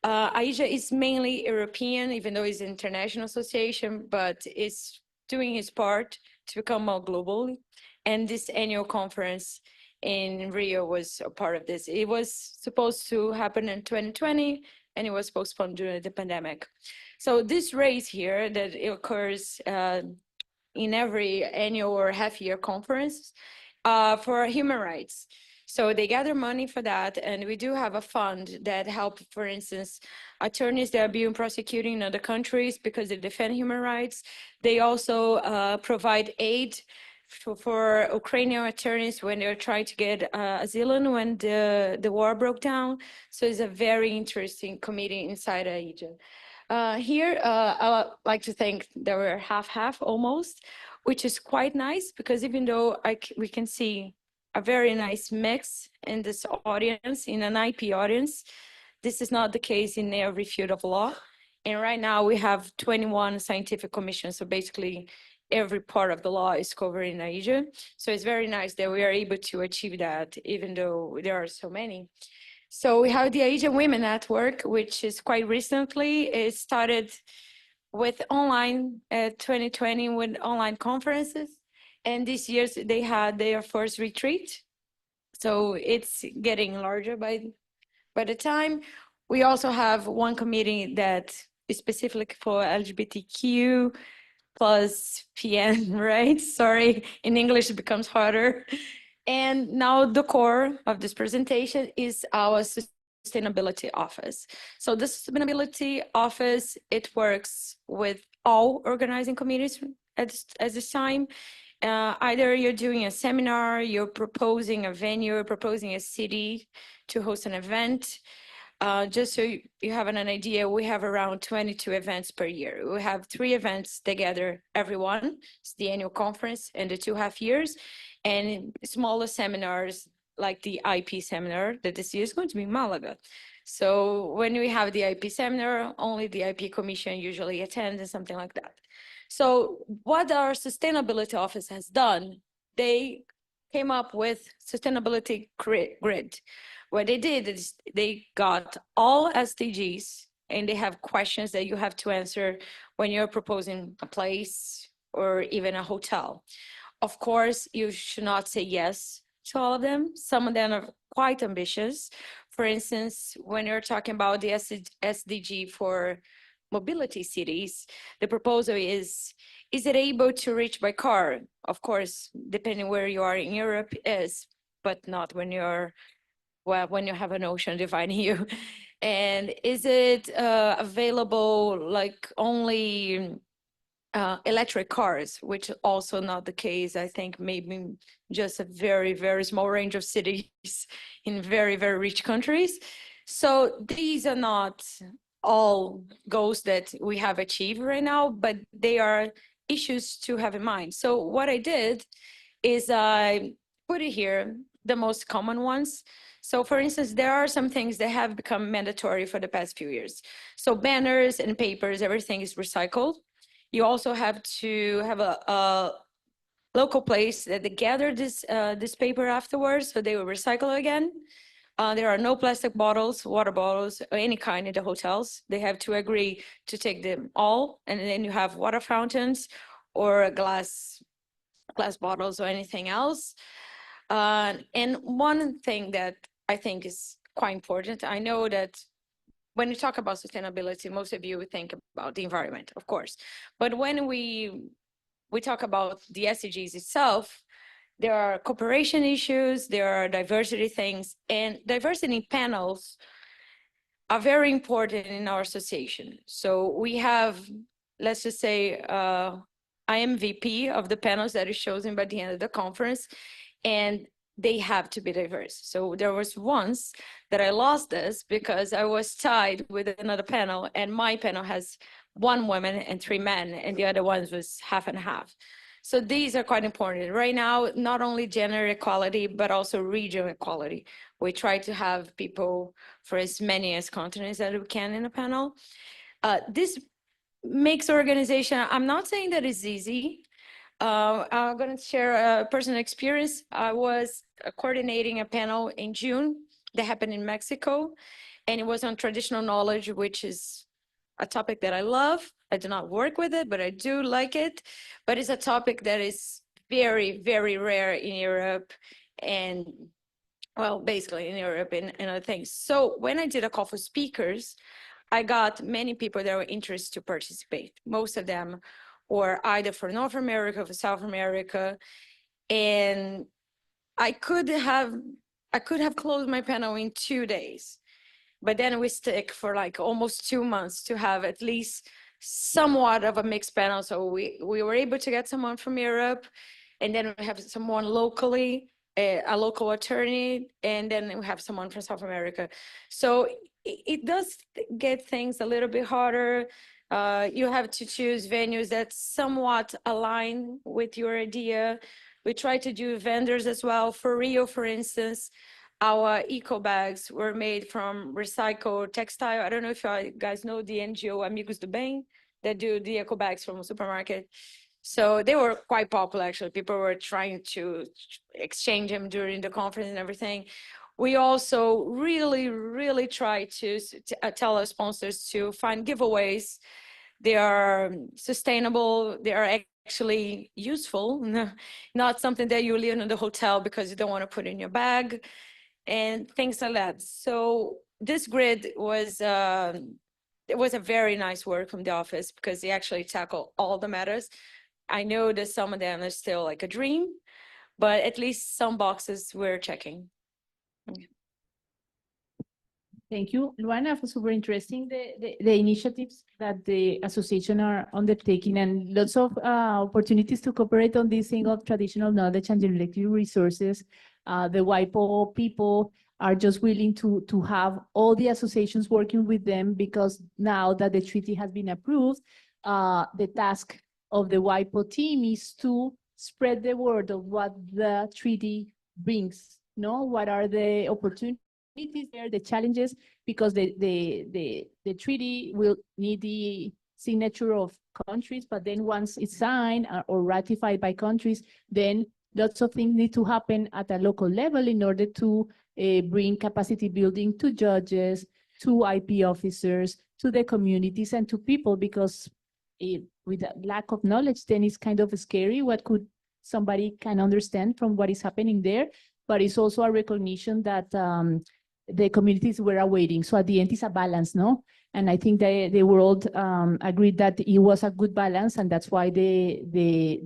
AIJA is mainly European, even though it's an international association, but it's doing its part to become more global. And this annual conference in Rio was a part of this. It was supposed to happen in 2020, and it was postponed during the pandemic. So this race here that occurs in every annual or half-year conference for human rights. So they gather money for that, and we do have a fund that help, for instance, attorneys that are being prosecuted in other countries because they defend human rights. They also provide aid for Ukrainian attorneys when they're trying to get asylum when the war broke down. So it's a very interesting committee inside AIJA. Here, I would like to think that we're half-half almost, which is quite nice because even though we can see a very nice mix in this audience, in an IP audience, this is not the case in every field of law. And right now we have 21 scientific commissions. So basically every part of the law is covered in AIJA. So it's very nice that we are able to achieve that, even though there are so many. So we have the AIJA Women Network, which is quite recently, it started with online 2020 with online conferences. And this year they had their first retreat. So it's getting larger by the time. We also have one committee that is specific for LGBTQ plus PN, right? Sorry, in English it becomes harder. And now the core of this presentation is our sustainability office. So the sustainability office, it works with all organizing committees at this time. Either you're doing a seminar, you're proposing a venue, proposing a city to host an event. Just so you have an idea, we have around 22 events per year. We have 3 events together, everyone. It's the annual conference and the 2.5 years, and smaller seminars like the IP seminar that this year is going to be in Malaga. So when we have the IP seminar, only the IP commission usually attends and something like that. So what our sustainability office has done, they came up with sustainability grid. What they did is they got all SDGs and they have questions that you have to answer when you're proposing a place or even a hotel. Of course, you should not say yes to all of them. Some of them are quite ambitious. For instance, when you're talking about the SDG for mobility cities, the proposal is it able to reach by car? Of course, depending where you are in Europe is, but not when you're, well, when you have an ocean dividing you. And is it available like only electric cars, which also not the case. I think maybe just a very, very small range of cities in very, very rich countries. So these are not all goals that we have achieved right now, but they are issues to have in mind. So what I did is I put it here, the most common ones. So for instance, there are some things that have become mandatory for the past few years. So banners and papers, everything is recycled. You also have to have a local place that they gather this paper afterwards, so they will recycle again. There are no plastic bottles, water bottles, or any kind in the hotels. They have to agree to take them all, and then you have water fountains or glass bottles or anything else. And one thing that I think is quite important, I know that when you talk about sustainability, most of you would think about the environment, of course. But when we talk about the SDGs itself, there are cooperation issues, there are diversity things, and diversity panels are very important in our association. So we have, let's just say, I am VP of the panels that is chosen by the end of the conference, and they have to be diverse. So there was once that I lost this because I was tied with another panel, and my panel has 1 woman and 3 men, and the other ones was half and half. So these are quite important. Right now, not only gender equality, but also regional equality. We try to have people for as many as continents that we can in a panel. This makes organization, I'm not saying that it's easy. I'm going to share a personal experience. I was coordinating a panel in June that happened in Mexico, and it was on traditional knowledge, which is a topic that I love. I do not work with it, but I do like it. But it's a topic that is very, very rare in Europe and, well, basically in Europe and other things. So when I did a call for speakers, I got many people that were interested to participate. Most of them were either for North America, for South America, and I could have closed my panel in 2 days, but then we stick for like almost 2 months to have at least somewhat of a mixed panel. So we were able to get someone from Europe, and then we have someone locally, a local attorney, and then we have someone from South America. So it does get things a little bit harder. You have to choose venues that somewhat align with your idea. We try to do vendors as well. For Rio, for instance, our eco bags were made from recycled textile. I don't know if you guys know the NGO Amigos do Bem that do the eco bags from a supermarket. So they were quite popular, actually. People were trying to exchange them during the conference and everything. We also really, really try to tell our sponsors to find giveaways. They are sustainable. They are actually useful, not something that you leave in the hotel because you don't want to put in your bag and things like that. So this grid was, it was a very nice work from the office because they actually tackle all the matters. I know that some of them are still like a dream, but at least some boxes we're checking. Thank you, Luana, for super interesting the initiatives that the association are undertaking, and lots of opportunities to cooperate on this thing of traditional knowledge and genetic resources. The WIPO people are just willing to have all the associations working with them, because now that the treaty has been approved, the task of the WIPO team is to spread the word of what the treaty brings. No, what are the opportunities there, the challenges, because the treaty will need the signature of countries, but then once it's signed or ratified by countries, then lots of things need to happen at a local level in order to bring capacity building to judges, to IP officers, to the communities, and to people, because with a lack of knowledge, then it's kind of scary what could somebody can understand from what is happening there. But it's also a recognition that the communities were awaiting. So at the end, it's a balance, no? And I think the world agreed that it was a good balance, and that's why they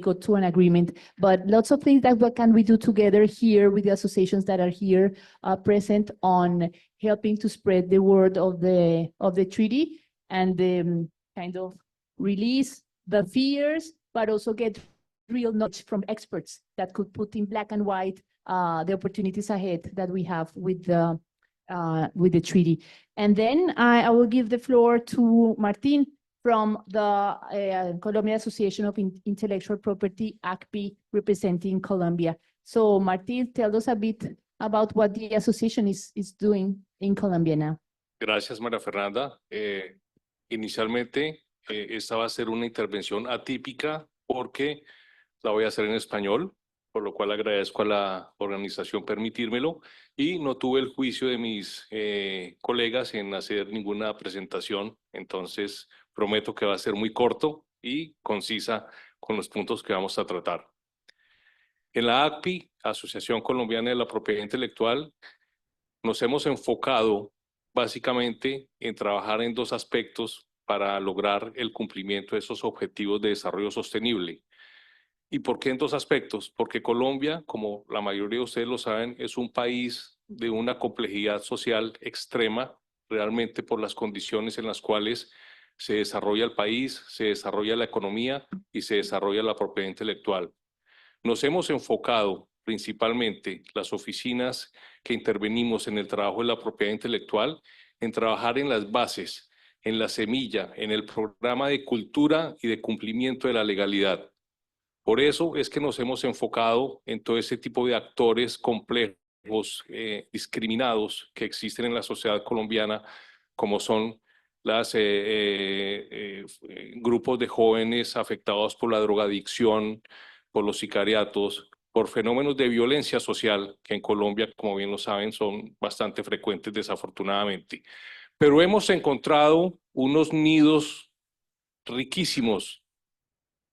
got to an agreement. But lots of things that what can we do together here with the associations that are here present on helping to spread the word of the treaty, and kind of release the fears, but also get real knowledge from experts that could put in black and white the opportunities ahead that we have with the treaty. And then I will give the floor to Martin from the Colombia Association of Intellectual Property, ACPI, representing Colombia. So Martin, tell us a bit about what the association is doing in Colombia now. Gracias, María Fernanda. Inicialmente, esta va a ser una intervención atípica porque la voy a hacer en español, por lo cual agradezco a la organización permitírmelo, y no tuve el juicio de mis colegas en hacer ninguna presentación, entonces prometo que va a ser muy corto y concisa con los puntos que vamos a tratar. En la ACPI, Asociación Colombiana de la Propiedad Intelectual, nos hemos enfocado básicamente en trabajar en dos aspectos para lograr el cumplimiento de esos objetivos de desarrollo sostenible. ¿Y por qué en dos aspectos? Porque Colombia, como la mayoría de ustedes lo saben, es un país de una complejidad social extrema, realmente por las condiciones en las cuales se desarrolla el país, se desarrolla la economía y se desarrolla la propiedad intelectual. Nos hemos enfocado principalmente las oficinas que intervenimos en el trabajo de la propiedad intelectual, en trabajar en las bases, en la semilla, en el programa de cultura y de cumplimiento de la legalidad. Por eso es que nos hemos enfocado en todo ese tipo de actores complejos, discriminados que existen en la sociedad colombiana, como son los grupos de jóvenes afectados por la drogadicción, por los sicariatos, por fenómenos de violencia social, que en Colombia, como bien lo saben, son bastante frecuentes desafortunadamente. Pero hemos encontrado unos nidos riquísimos,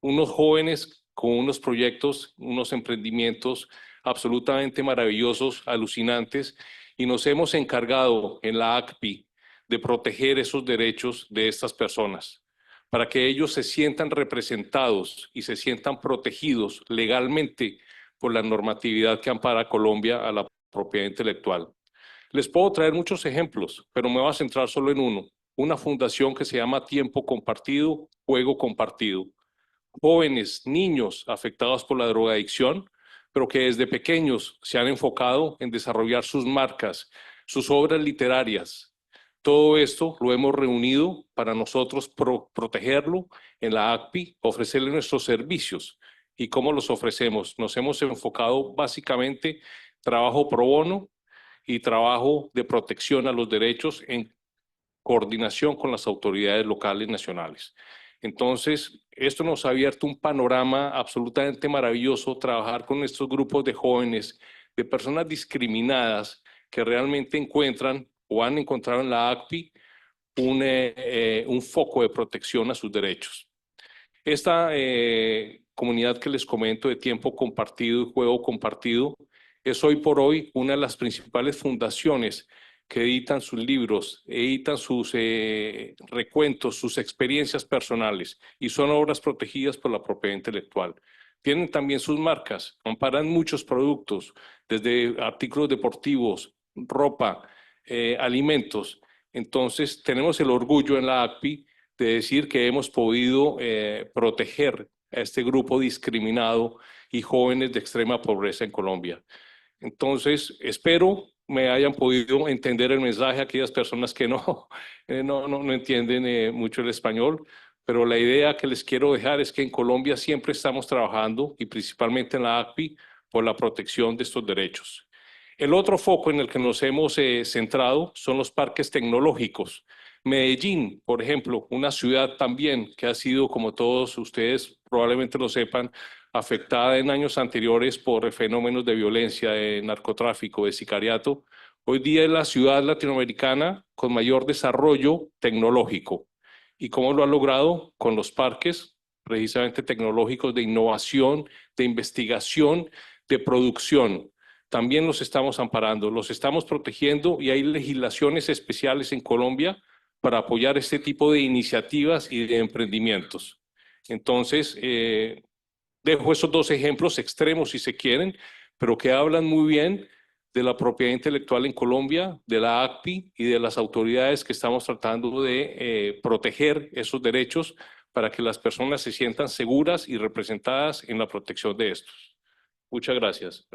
unos jóvenes con unos proyectos, unos emprendimientos absolutamente maravillosos, alucinantes, y nos hemos encargado en la ACPI de proteger esos derechos de estas personas, para que ellos se sientan representados y se sientan protegidos legalmente por la normatividad que ampara a Colombia a la propiedad intelectual. Les puedo traer muchos ejemplos, pero me voy a centrar solo en uno, una fundación que se llama Tiempo Compartido, Juego Compartido. Jóvenes, niños afectados por la drogadicción, pero que desde pequeños se han enfocado en desarrollar sus marcas, sus obras literarias. Todo esto lo hemos reunido para nosotros protegerlo en la ACPI, ofrecerle nuestros servicios. ¿Y cómo los ofrecemos? Nos hemos enfocado básicamente trabajo pro bono y trabajo de protección a los derechos en coordinación con las autoridades locales y nacionales. Entonces, esto nos ha abierto un panorama absolutamente maravilloso, trabajar con estos grupos de jóvenes, de personas discriminadas que realmente encuentran o han encontrado en la ACPI un foco de protección a sus derechos. Esta comunidad que les comento de tiempo compartido y juego compartido es hoy por hoy una de las principales fundaciones que editan sus libros, editan sus recuentos, sus experiencias personales, y son obras protegidas por la propiedad intelectual. Tienen también sus marcas, amparan muchos productos, desde artículos deportivos, ropa, alimentos. Entonces, tenemos el orgullo en la ABPI de decir que hemos podido proteger a este grupo discriminado y jóvenes de extrema pobreza en Colombia. Entonces, espero me hayan podido entender el mensaje a aquellas personas que no entienden mucho el español, pero la idea que les quiero dejar es que en Colombia siempre estamos trabajando, y principalmente en la ABPI, por la protección de estos derechos. El otro foco en el que nos hemos centrado son los parques tecnológicos. Medellín, por ejemplo, una ciudad también que ha sido, como todos ustedes probablemente lo sepan, afectada en años anteriores por fenómenos de violencia, de narcotráfico, de sicariato. Hoy día es la ciudad latinoamericana con mayor desarrollo tecnológico. ¿Y cómo lo ha logrado? Con los parques precisamente tecnológicos de innovación, de investigación, de producción. También los estamos amparando, los estamos protegiendo, y hay legislaciones especiales en Colombia para apoyar este tipo de iniciativas y de emprendimientos. Entonces, dejo esos dos ejemplos extremos, si se quieren, pero que hablan muy bien de la propiedad intelectual en Colombia, de la ABPI y de las autoridades que estamos tratando de proteger esos derechos para que las personas se sientan seguras y representadas en la protección de estos. Muchas gracias.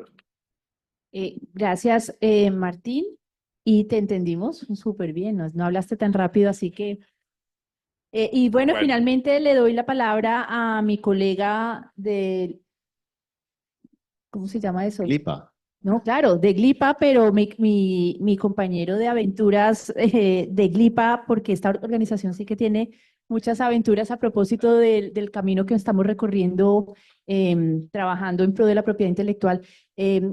Gracias, Martín, y te entendimos súper bien, no hablaste tan rápido, así que... y bueno, finalmente le doy la palabra a mi colega de... ¿Cómo se llama eso? GLIPA. No, claro, de GLIPA, pero mi compañero de aventuras de GLIPA, porque esta organización sí que tiene muchas aventuras a propósito del camino que estamos recorriendo, trabajando en pro de la propiedad intelectual.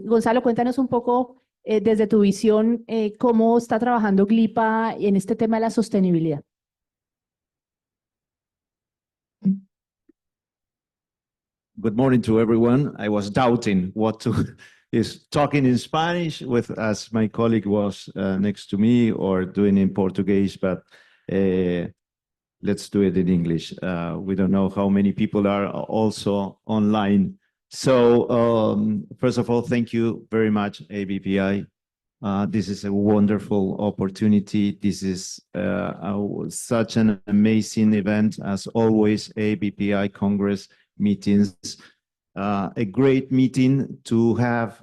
Gonzalo, cuéntanos un poco desde tu visión cómo está trabajando GLIPA en este tema de la sostenibilidad. Good morning to everyone. I was doubting what to is talking in Spanish with, as my colleague was next to me, or doing in Portuguese, but let's do it in English. We don't know how many people are also online. So first of all, thank you very much, ABPI. This is a wonderful opportunity. This is such an amazing event, as always, ABPI Congress meetings. A great meeting to have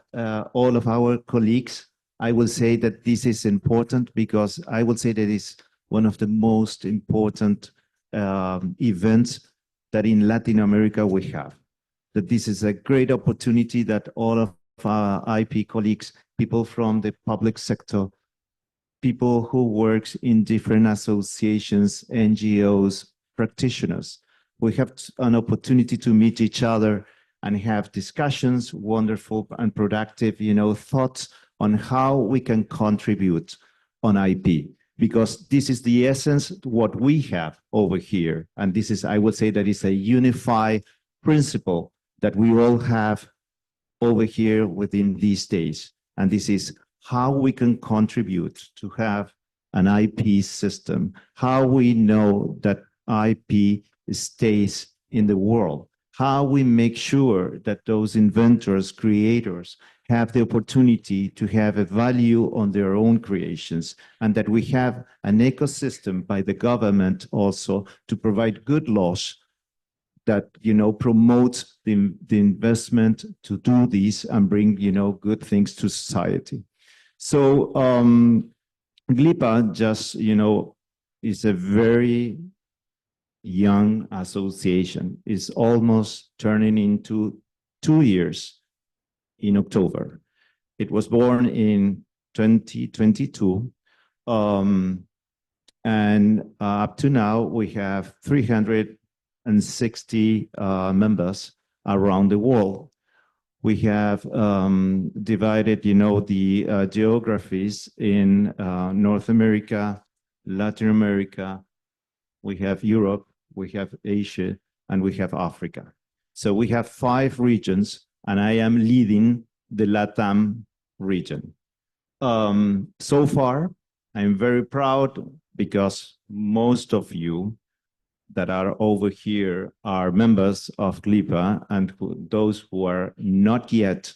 all of our colleagues. I will say that this is important because I will say that it's one of the most important events that in Latin America we have. That this is a great opportunity that all of our IP colleagues, people from the public sector, people who work in different associations, NGOs, practitioners, we have an opportunity to meet each other and have discussions, wonderful and productive, thoughts on how we can contribute on IP. Because this is the essence, what we have over here. And this is, I would say, that is a unified principle that we all have over here within these days. And this is how we can contribute to have an IP system, how we know that IP stays in the world, how we make sure that those inventors, creators, have the opportunity to have a value on their own creations, and that we have an ecosystem by the government also to provide good laws that promotes the investment to do this and bring good things to society. So GLIPA just is a very young association. Is almost turning into 2 years in October. It was born in 2022. And up to now, we have 360 members around the world. We have divided, the geographies in North America, Latin America, we have Europe, we have Asia, and we have Africa. So we have 5 regions, and I am leading the LATAM region. So far, I'm very proud because most of you that are over here are members of GLIPA, and those who are not yet,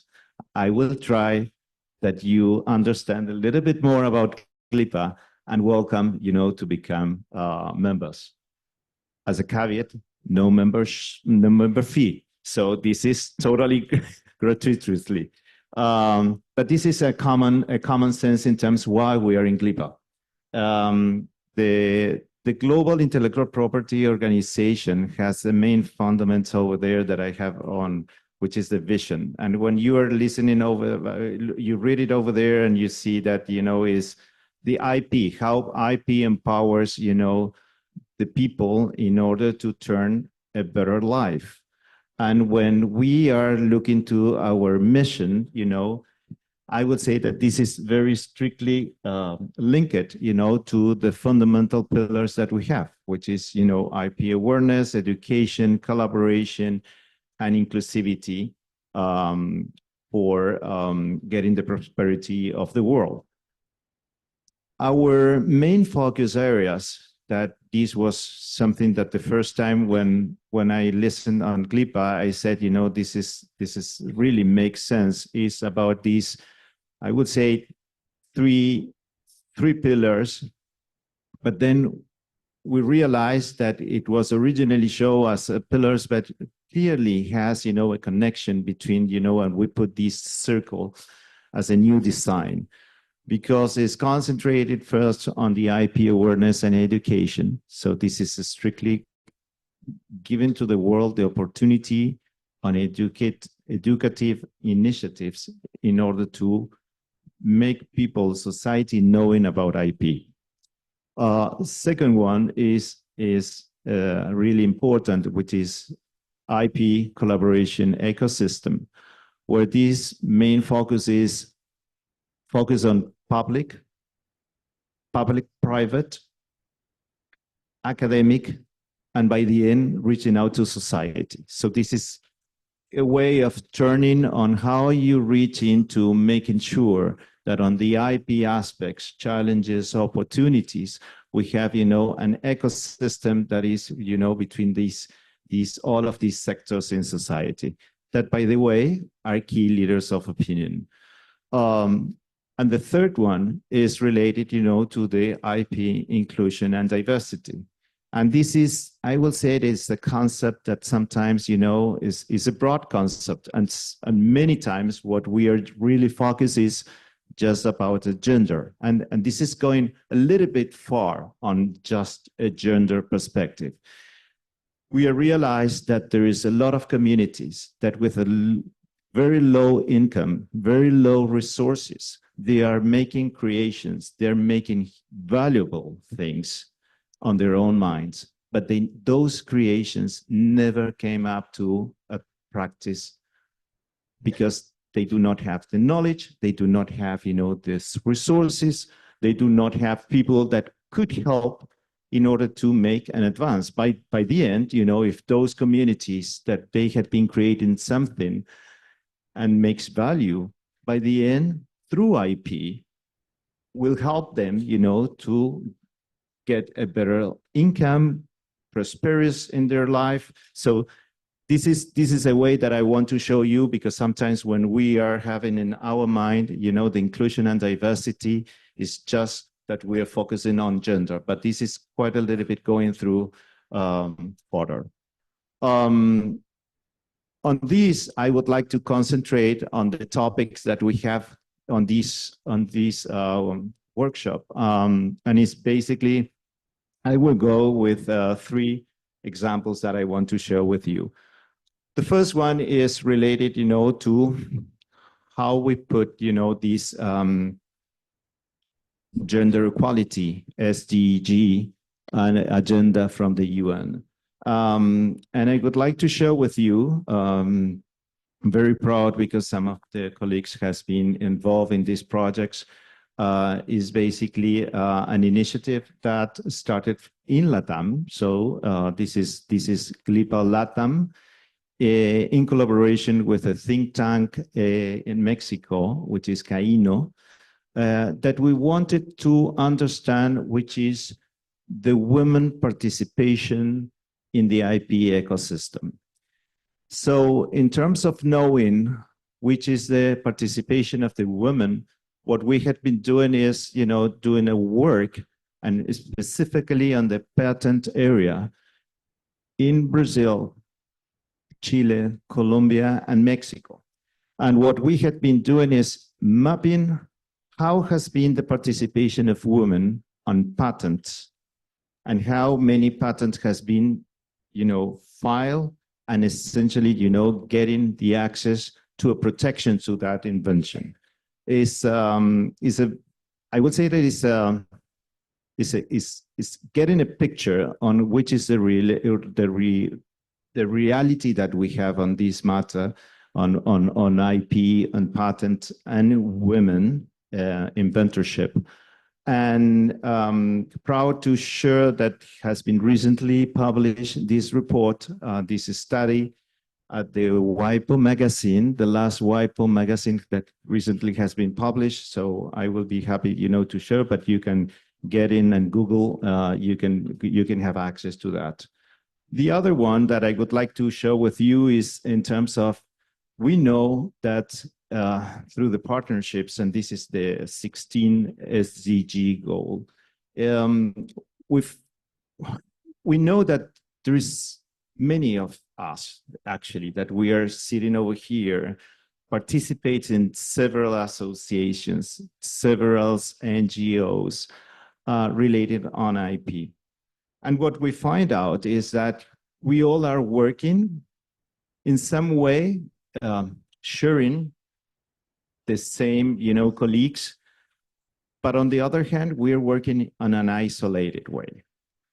I will try that you understand a little bit more about GLIPA and welcome, to become members. As a caveat, no member fee. So this is totally gratuitously. But this is a common sense in terms why we are in GLIPA. The Global Intellectual Property Organization has the main fundamentals over there that I have on, which is the vision. And when you are listening over, you read it over there and you see that, is the IP, how IP empowers, the people in order to turn a better life. And when we are looking to our mission, I would say that this is very strictly linked, to the fundamental pillars that we have, which is, IP awareness, education, collaboration, and inclusivity for getting the prosperity of the world. Our main focus areas, that this was something that the first time when I listened on GLIPA, I said, this is really makes sense, is about these, I would say, three pillars, but then we realized that it was originally shown as pillars, but clearly has, a connection between, and we put this circle as a new design, because it's concentrated first on the IP awareness and education. So this is strictly given to the world the opportunity on educative initiatives in order to make people, society, knowing about IP. Second one is really important, which is IP collaboration ecosystem, where this main focus is on public-private, academic, and by the end, reaching out to society. So this is a way of turning on how you reach into making sure that on the IP aspects, challenges, opportunities, we have, an ecosystem that is, between all of these sectors in society, that, by the way, are key leaders of opinion. And the third one is related, to the IP inclusion and diversity. And this is, I will say, it is a concept that sometimes, is a broad concept. And many times what we are really focused is just about the gender. And this is going a little bit far on just a gender perspective. We realize that there is a lot of communities that with a very low income, very low resources, they are making creations, they're making valuable things on their own minds, but those creations never came up to a practice because they do not have the knowledge, they do not have, these resources, they do not have people that could help in order to make an advance. By the end, if those communities that they had been creating something and makes value, by the end, through IP, will help them, to get a better income, prosperous in their life. So this is a way that I want to show you, because sometimes when we are having in our mind, the inclusion and diversity is just that we are focusing on gender, but this is quite a little bit going through further. On this, I would like to concentrate on the topics that we have on this workshop, and it's basically, I will go with 3 examples that I want to share with you. The first one is related, to how we put, this gender equality SDG an agenda from the UN. And I would like to share with you, I'm very proud because some of the colleagues has been involved in these projects, is basically an initiative that started in LATAM. So this is GLIPA LATAM, in collaboration with a think tank in Mexico, which is CAINO, that we wanted to understand, which is the women participation in the IP ecosystem. So in terms of knowing which is the participation of the women, what we had been doing is, doing a work and specifically on the patent area in Brazil, Chile, Colombia, and Mexico. And what we had been doing is mapping how has been the participation of women on patents and how many patents has been, filed and essentially, getting the access to a protection to that invention. I would say that is getting a picture on which is the reality that we have on this matter on IP and patent and women inventorship. And proud to share that has been recently published this report, this study at the WIPO magazine, the last WIPO magazine that recently has been published. So I will be happy, to share, but you can get in and Google, you can have access to that. The other one that I would like to share with you is in terms of, we know that through the partnerships, and this is the 16 SDG goal, we know that there is many of us actually that we are sitting over here, participate in several associations, several NGOs related on IP. And what we find out is that we all are working in some way, sharing the same, colleagues, but on the other hand, we are working on an isolated way.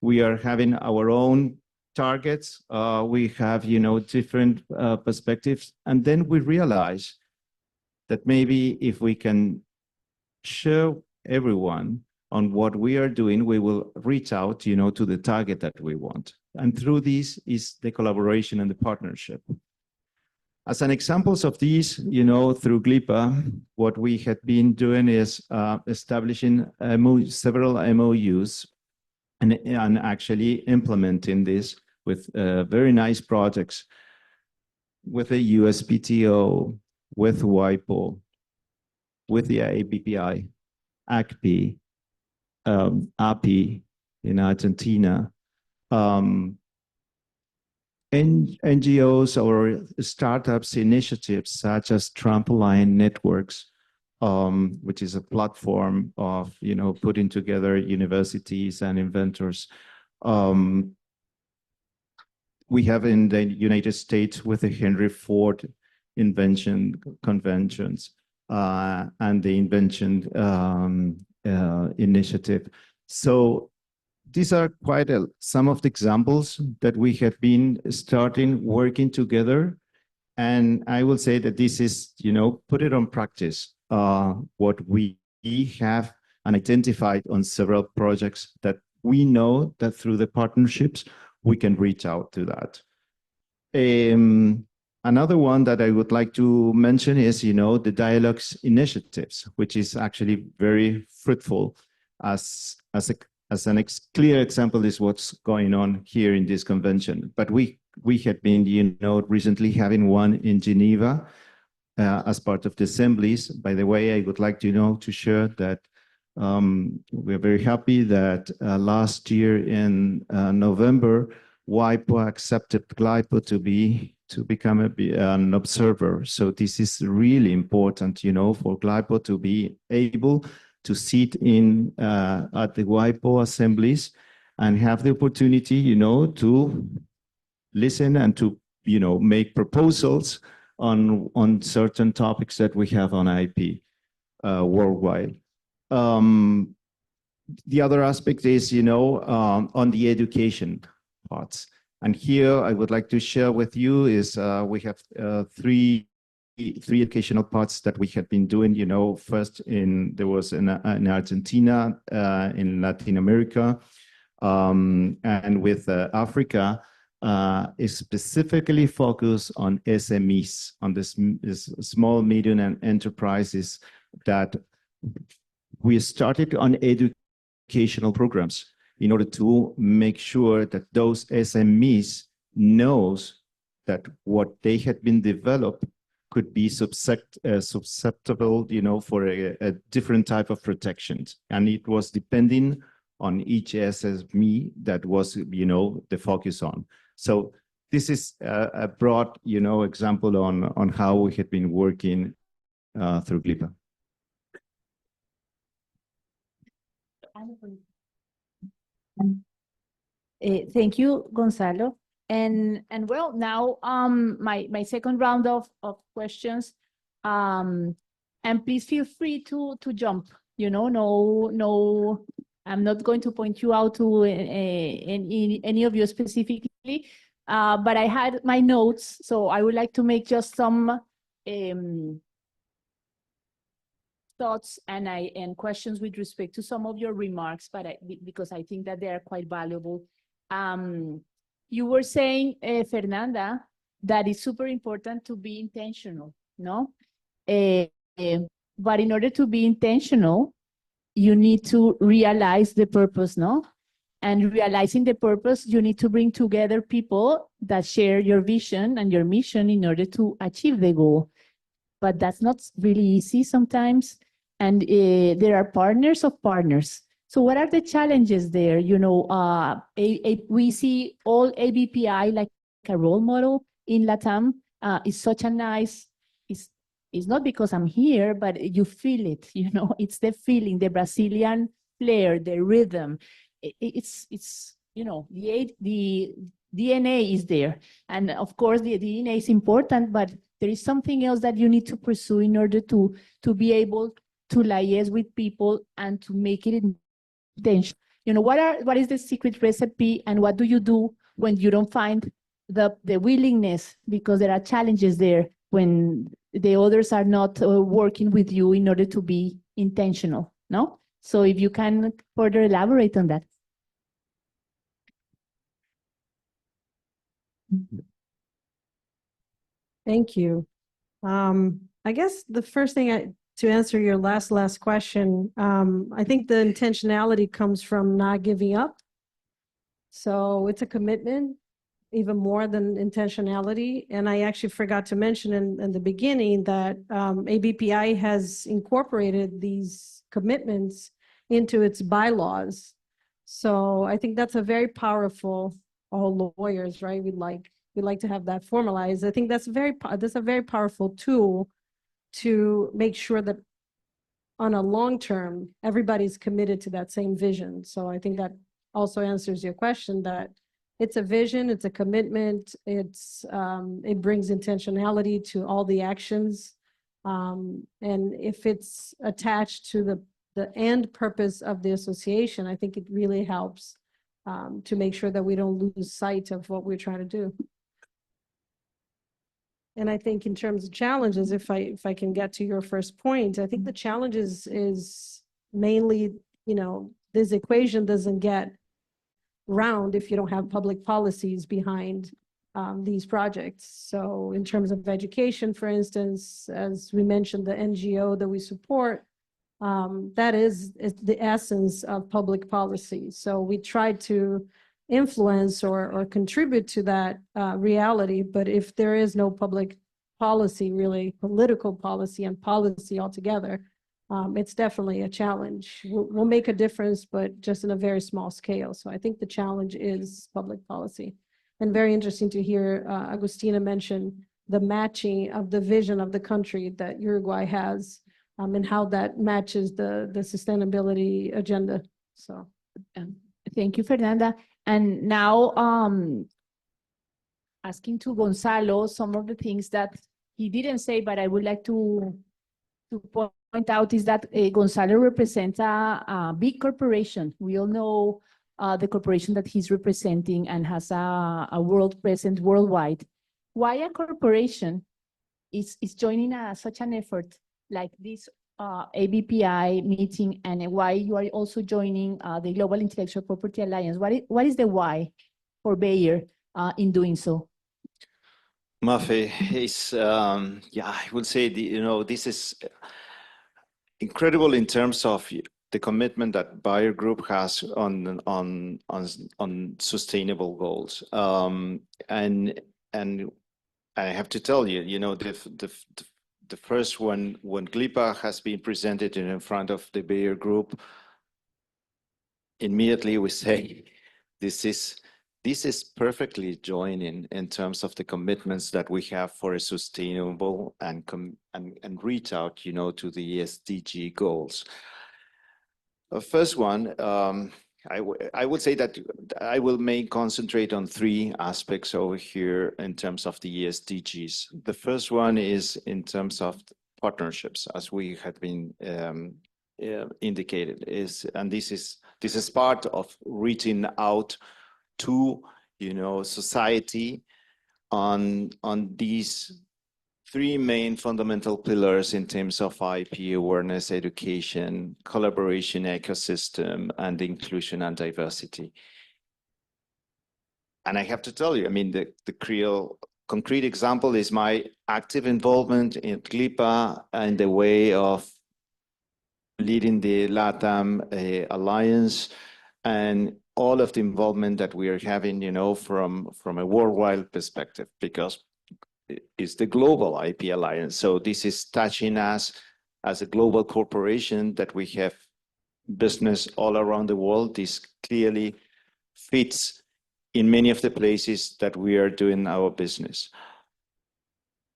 We are having our own targets. We have, different perspectives, and then we realize that maybe if we can show everyone on what we are doing, we will reach out, to the target that we want. And through this is the collaboration and the partnership. As an examples of these, through GLIPA, what we had been doing is establishing several MOUs and actually implementing this with very nice projects with the USPTO, with WIPO, with the ABPI, ACPI, API in Argentina, NGOs or startups initiatives such as Trampoline Networks, which is a platform of, putting together universities and inventors. We have in the United States with the Henry Ford Invention Conventions and the Invention Initiative. So these are quite some of the examples that we have been starting working together. And I will say that this is, put it on practice, what we have and identified on several projects that we know that through the partnerships, we can reach out to that. Another one that I would like to mention is, the dialogues initiatives, which is actually very fruitful as a clear example is what's going on here in this convention. But we had been, recently having one in Geneva as part of the assemblies. By the way, I would like to share that we're very happy that last year in November, WIPO accepted GLIPO to become an observer. So this is really important, for GLIPO to be able to sit in at the WIPO assemblies and have the opportunity, to listen and to, make proposals on certain topics that we have on IP worldwide. The other aspect is, on the education parts. And here I would like to share with you is we have three educational parts that we had been doing, first there was in Argentina, in Latin America, and with Africa, is specifically focused on SMEs, on this small, medium, and enterprises that we started on educational programs in order to make sure that those SMEs knows that what they had been developed could be susceptible, for a different type of protections. And it was depending on each SME that was, the focus on. So this is a broad, example on how we had been working through GLIPA. Thank you, Gonzalo. And well, now my second round of questions. And please feel free to jump. No, I'm not going to point you out to any of you specifically. But I had my notes, so I would like to make just some thoughts and questions with respect to some of your remarks, but because I think that they are quite valuable. You were saying, Fernanda, that it's super important to be intentional, no? But in order to be intentional, you need to realize the purpose, no? And realizing the purpose, you need to bring together people that share your vision and your mission in order to achieve the goal. But that's not really easy sometimes. And there are partners of partners. So what are the challenges there? We see all ABPI like a role model in LATAM. It's such a nice, it's not because I'm here, but you feel it, it's the feeling, the Brazilian flair, the rhythm. It's the DNA is there. And of course, the DNA is important, but there is something else that you need to pursue in order to be able to liaise with people and to make it intentional. What is the secret recipe, and what do you do when you don't find the willingness, because there are challenges there when the others are not working with you in order to be intentional, no? So if you can further elaborate on that. Thank you. I guess the first thing to answer your last question, I think the intentionality comes from not giving up. So it's a commitment, even more than intentionality. And I actually forgot to mention in the beginning that ABPI has incorporated these commitments into its bylaws. So I think that's a very powerful, all lawyers, right? We'd like to have that formalized. I think that's a very powerful tool to make sure that on a long term, everybody's committed to that same vision. So I think that also answers your question, that it's a vision, it's a commitment, it brings intentionality to all the actions. And if it's attached to the end purpose of the association, I think it really helps to make sure that we don't lose sight of what we're trying to do. And I think in terms of challenges, if I can get to your first point, I think the challenges is mainly, this equation doesn't get round if you don't have public policies behind these projects. So in terms of education, for instance, as we mentioned, the NGO that we support, that is the essence of public policy. So we try to influence or contribute to that reality. But if there is no public policy, really political policy and policy altogether, it's definitely a challenge. We'll make a difference, but just in a very small scale. So I think the challenge is public policy. And very interesting to hear Agustina mention the matching of the vision of the country that Uruguay has, and how that matches the sustainability agenda. So thank you, Fernanda. And now asking to Gonzalo some of the things that he didn't say, but I would like to point out is that Gonzalo represents a big corporation. We all know the corporation that he's representing and has a world presence worldwide. Why a corporation is joining such an effort like this ABPI meeting, and why you are also joining the Global Intellectual Property Alliance? What is the why for Bayer in doing so? Mafe, is I would say this is incredible in terms of the commitment that Bayer Group has on sustainable goals, and I have to tell you, the first one, when GLIPA has been presented in front of the Bayer Group, immediately we say, this is perfectly joining in terms of the commitments that we have for a sustainable and reach out, to the SDG goals. The first one, I would say that I will concentrate on three aspects over here in terms of the SDGs. The first one is in terms of partnerships, as we had been indicated, and this is part of reaching out to society on these three main fundamental pillars in terms of IP awareness, education, collaboration ecosystem, and inclusion and diversity. And I have to tell you, I mean, the concrete example is my active involvement in GLIPA and the way of leading the LATAM Alliance and all of the involvement that we are having, from a worldwide perspective, because it's the global IP Alliance. So this is touching us as a global corporation that we have business all around the world. This clearly fits in many of the places that we are doing our business.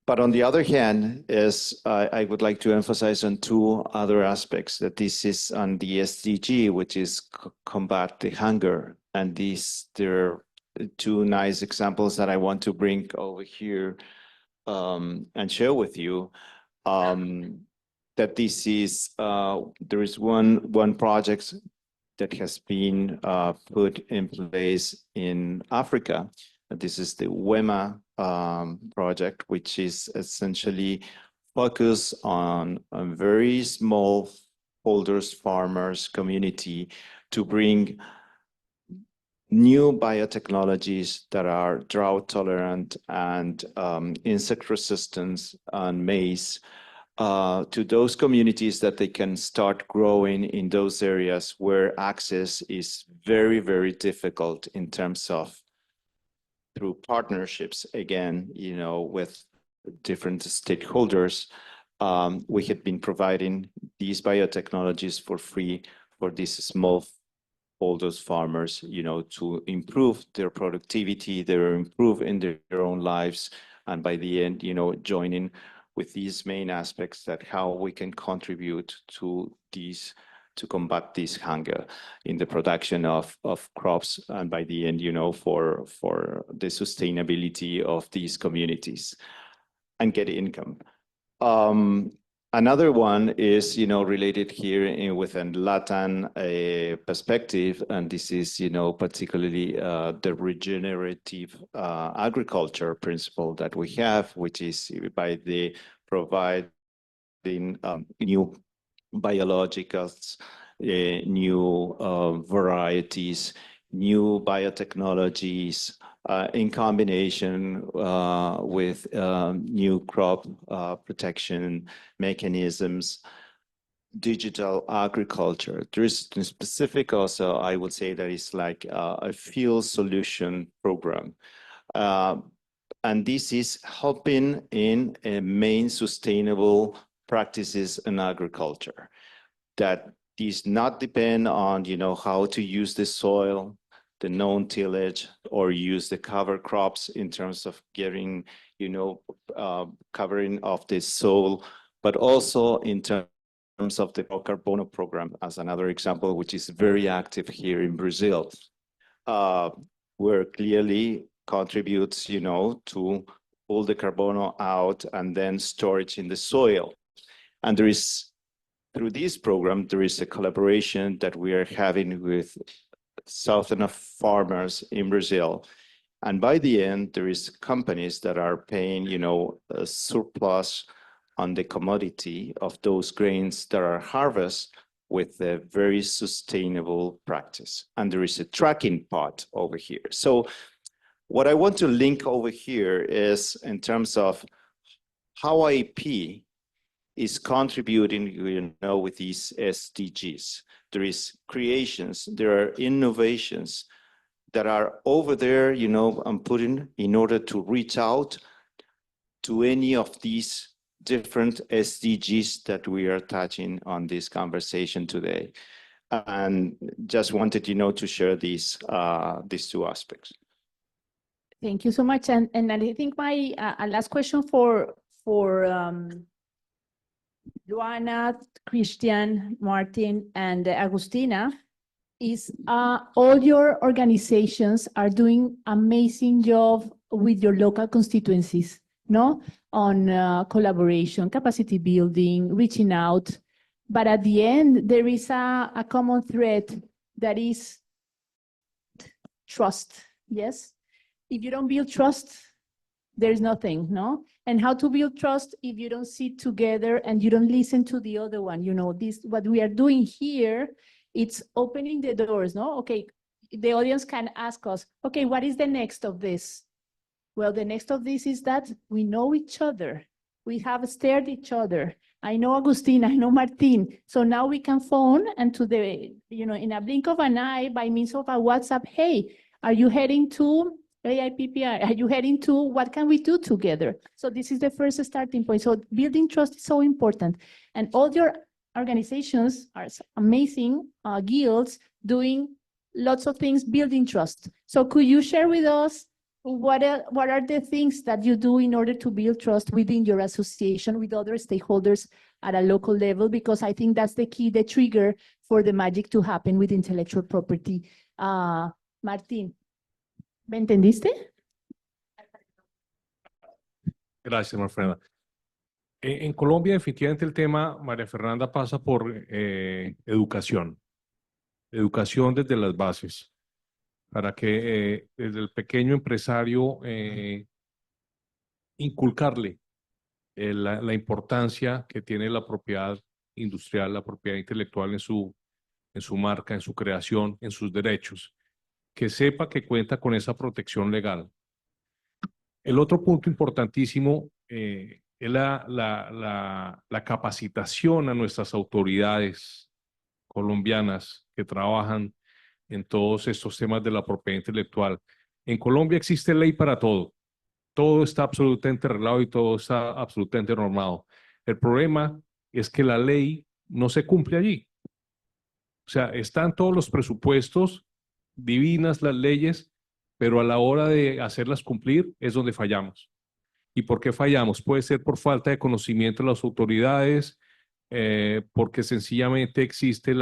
But on the other hand, I would like to emphasize on two other aspects, that this is on the SDG, which is combat the hunger. And there are two nice examples that I want to bring over here and share with you. That this is, there is one project that has been put in place in Africa. This is the WEMA project, which is essentially focused on a very small holders, farmers, community to bring new biotechnologies that are drought tolerant and insect resistance on maize to those communities, that they can start growing in those areas where access is very, very difficult in terms of through partnerships, again, with different stakeholders. We had been providing these biotechnologies for free for these small holders farmers, to improve their productivity, improve in their own lives, and by the end, joining with these main aspects, that how we can contribute to combat this hunger in the production of crops, and by the end, for the sustainability of these communities and get income. Another one is, related here within Latin perspective, and this is, particularly the regenerative agriculture principle that we have, which is by the providing new biologicals, new varieties, new biotechnologies, in combination with new crop protection mechanisms, digital agriculture. There is specific also, I would say, that is like a field solution program. And this is helping in main sustainable practices in agriculture that does not depend on, how to use the soil, the known tillage, or use the cover crops in terms of getting, covering of the soil, but also in terms of the Carbono program, as another example, which is very active here in Brazil, where clearly contributes, to pull the Carbono out and then storage in the soil. And through this program, there is a collaboration that we are having with thousands of farmers in Brazil. And by the end, there is companies that are paying, a surplus on the commodity of those grains that are harvested with a very sustainable practice. And there is a tracking part over here. So what I want to link over here is in terms of how IP is contributing, with these SDGs. There is creations, there are innovations that are over there, I'm putting in order to reach out to any of these different SDGs that we are touching on this conversation today. And just wanted, to share these two aspects. Thank you so much. And I think my last question for Joanna, Christian, Martin, and Agustina is all your organizations are doing amazing job with your local constituencies, no? On collaboration, capacity building, reaching out. But at the end, there is a common thread that is trust, yes? If you don't build trust, there's nothing, no? And how to build trust if you don't sit together and you don't listen to the other one? This what we are doing here, it's opening the doors, no? Okay, the audience can ask us, okay, what is the next of this? Well, the next of this is that we know each other. We have stared each other. I know Agustin, I know Martin. So now we can phone and in a blink of an eye, by means of a WhatsApp, hey, are you heading to AIPPI? Are you heading to, what can we do together? So this is the first starting point. So building trust is so important. And all your organizations are amazing guilds doing lots of things building trust. So could you share with us what are the things that you do in order to build trust within your association with other stakeholders at a local level? Because I think that's the key, the trigger for the magic to happen with intellectual property. Martín, ¿me entendiste? Gracias, María Fernanda. En Colombia, definitivamente el tema, María Fernanda, pasa por educación. Educación desde las bases, para que desde el pequeño empresario inculcarle la importancia que tiene la propiedad industrial, la propiedad intelectual en su marca, en su creación, en sus derechos, que sepa que cuenta con esa protección legal. El otro punto importantísimo es la capacitación a nuestras autoridades colombianas que trabajan en todos estos temas de la propiedad intelectual. En Colombia existe ley para todo. Todo está absolutamente arreglado y todo está absolutamente normado. El problema es que la ley no se cumple allí. O sea, están todos los presupuestos, divinas las leyes, pero a la hora de hacerlas cumplir es donde fallamos. ¿Y por qué fallamos? Puede ser por falta de conocimiento de las autoridades, porque sencillamente existe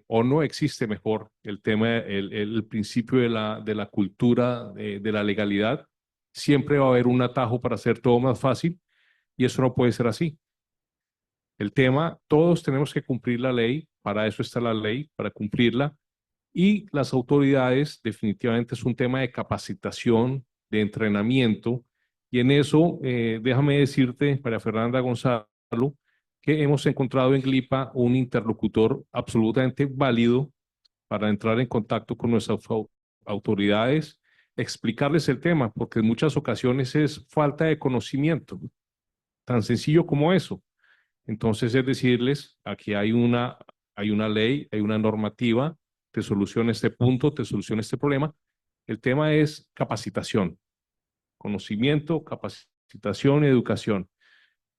o no existe mejor el tema, el principio de la cultura de la legalidad. Siempre va a haber un atajo para hacer todo más fácil y eso no puede ser así. El tema, todos tenemos que cumplir la ley, para eso está la ley, para cumplirla, y las autoridades definitivamente es un tema de capacitación, de entrenamiento, y en eso déjame decirte, María Fernanda Gonzalo, que hemos encontrado en GLIPA un interlocutor absolutamente válido para entrar en contacto con nuestras autoridades, explicarles el tema, porque en muchas ocasiones es falta de conocimiento, tan sencillo como eso. Entonces es decirles, aquí hay una ley, hay una normativa, te soluciona este punto, te soluciona este problema. El tema es capacitación, conocimiento, capacitación y educación.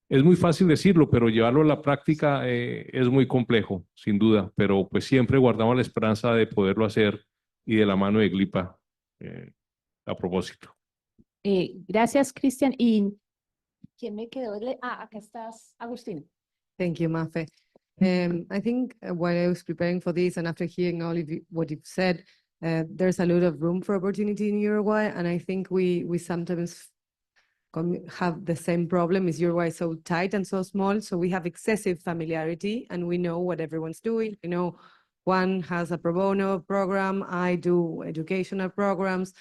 Es muy fácil decirlo, pero llevarlo a la práctica es muy complejo, sin duda, pero pues siempre guardamos la esperanza de poderlo hacer y de la mano de GLIPA a propósito. Gracias, Cristian. ¿Y quién me quedó? Acá estás, Agustín. Thank you, Mafe. I think while I was preparing for this and after hearing all of what you've said, there's a lot of room for opportunity in Uruguay, and I think we sometimes have the same problem. Is Uruguay so tight and so small, so we have excessive familiarity and we know what everyone's doing. You know, Juan has a pro bono program, I do educational programs,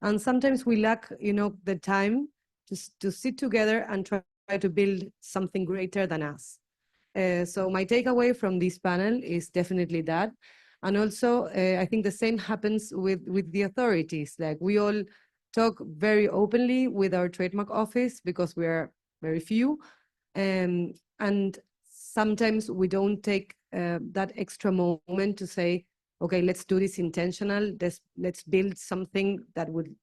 and sometimes we lack, the time to sit together and try to build something greater than us. So my takeaway from this panel is definitely that. And also, I think the same happens with the authorities. Like, we all talk very openly with our trademark office because we are very few. And sometimes we don't take that extra moment to say, okay, let's do this intentional. Let's build something that would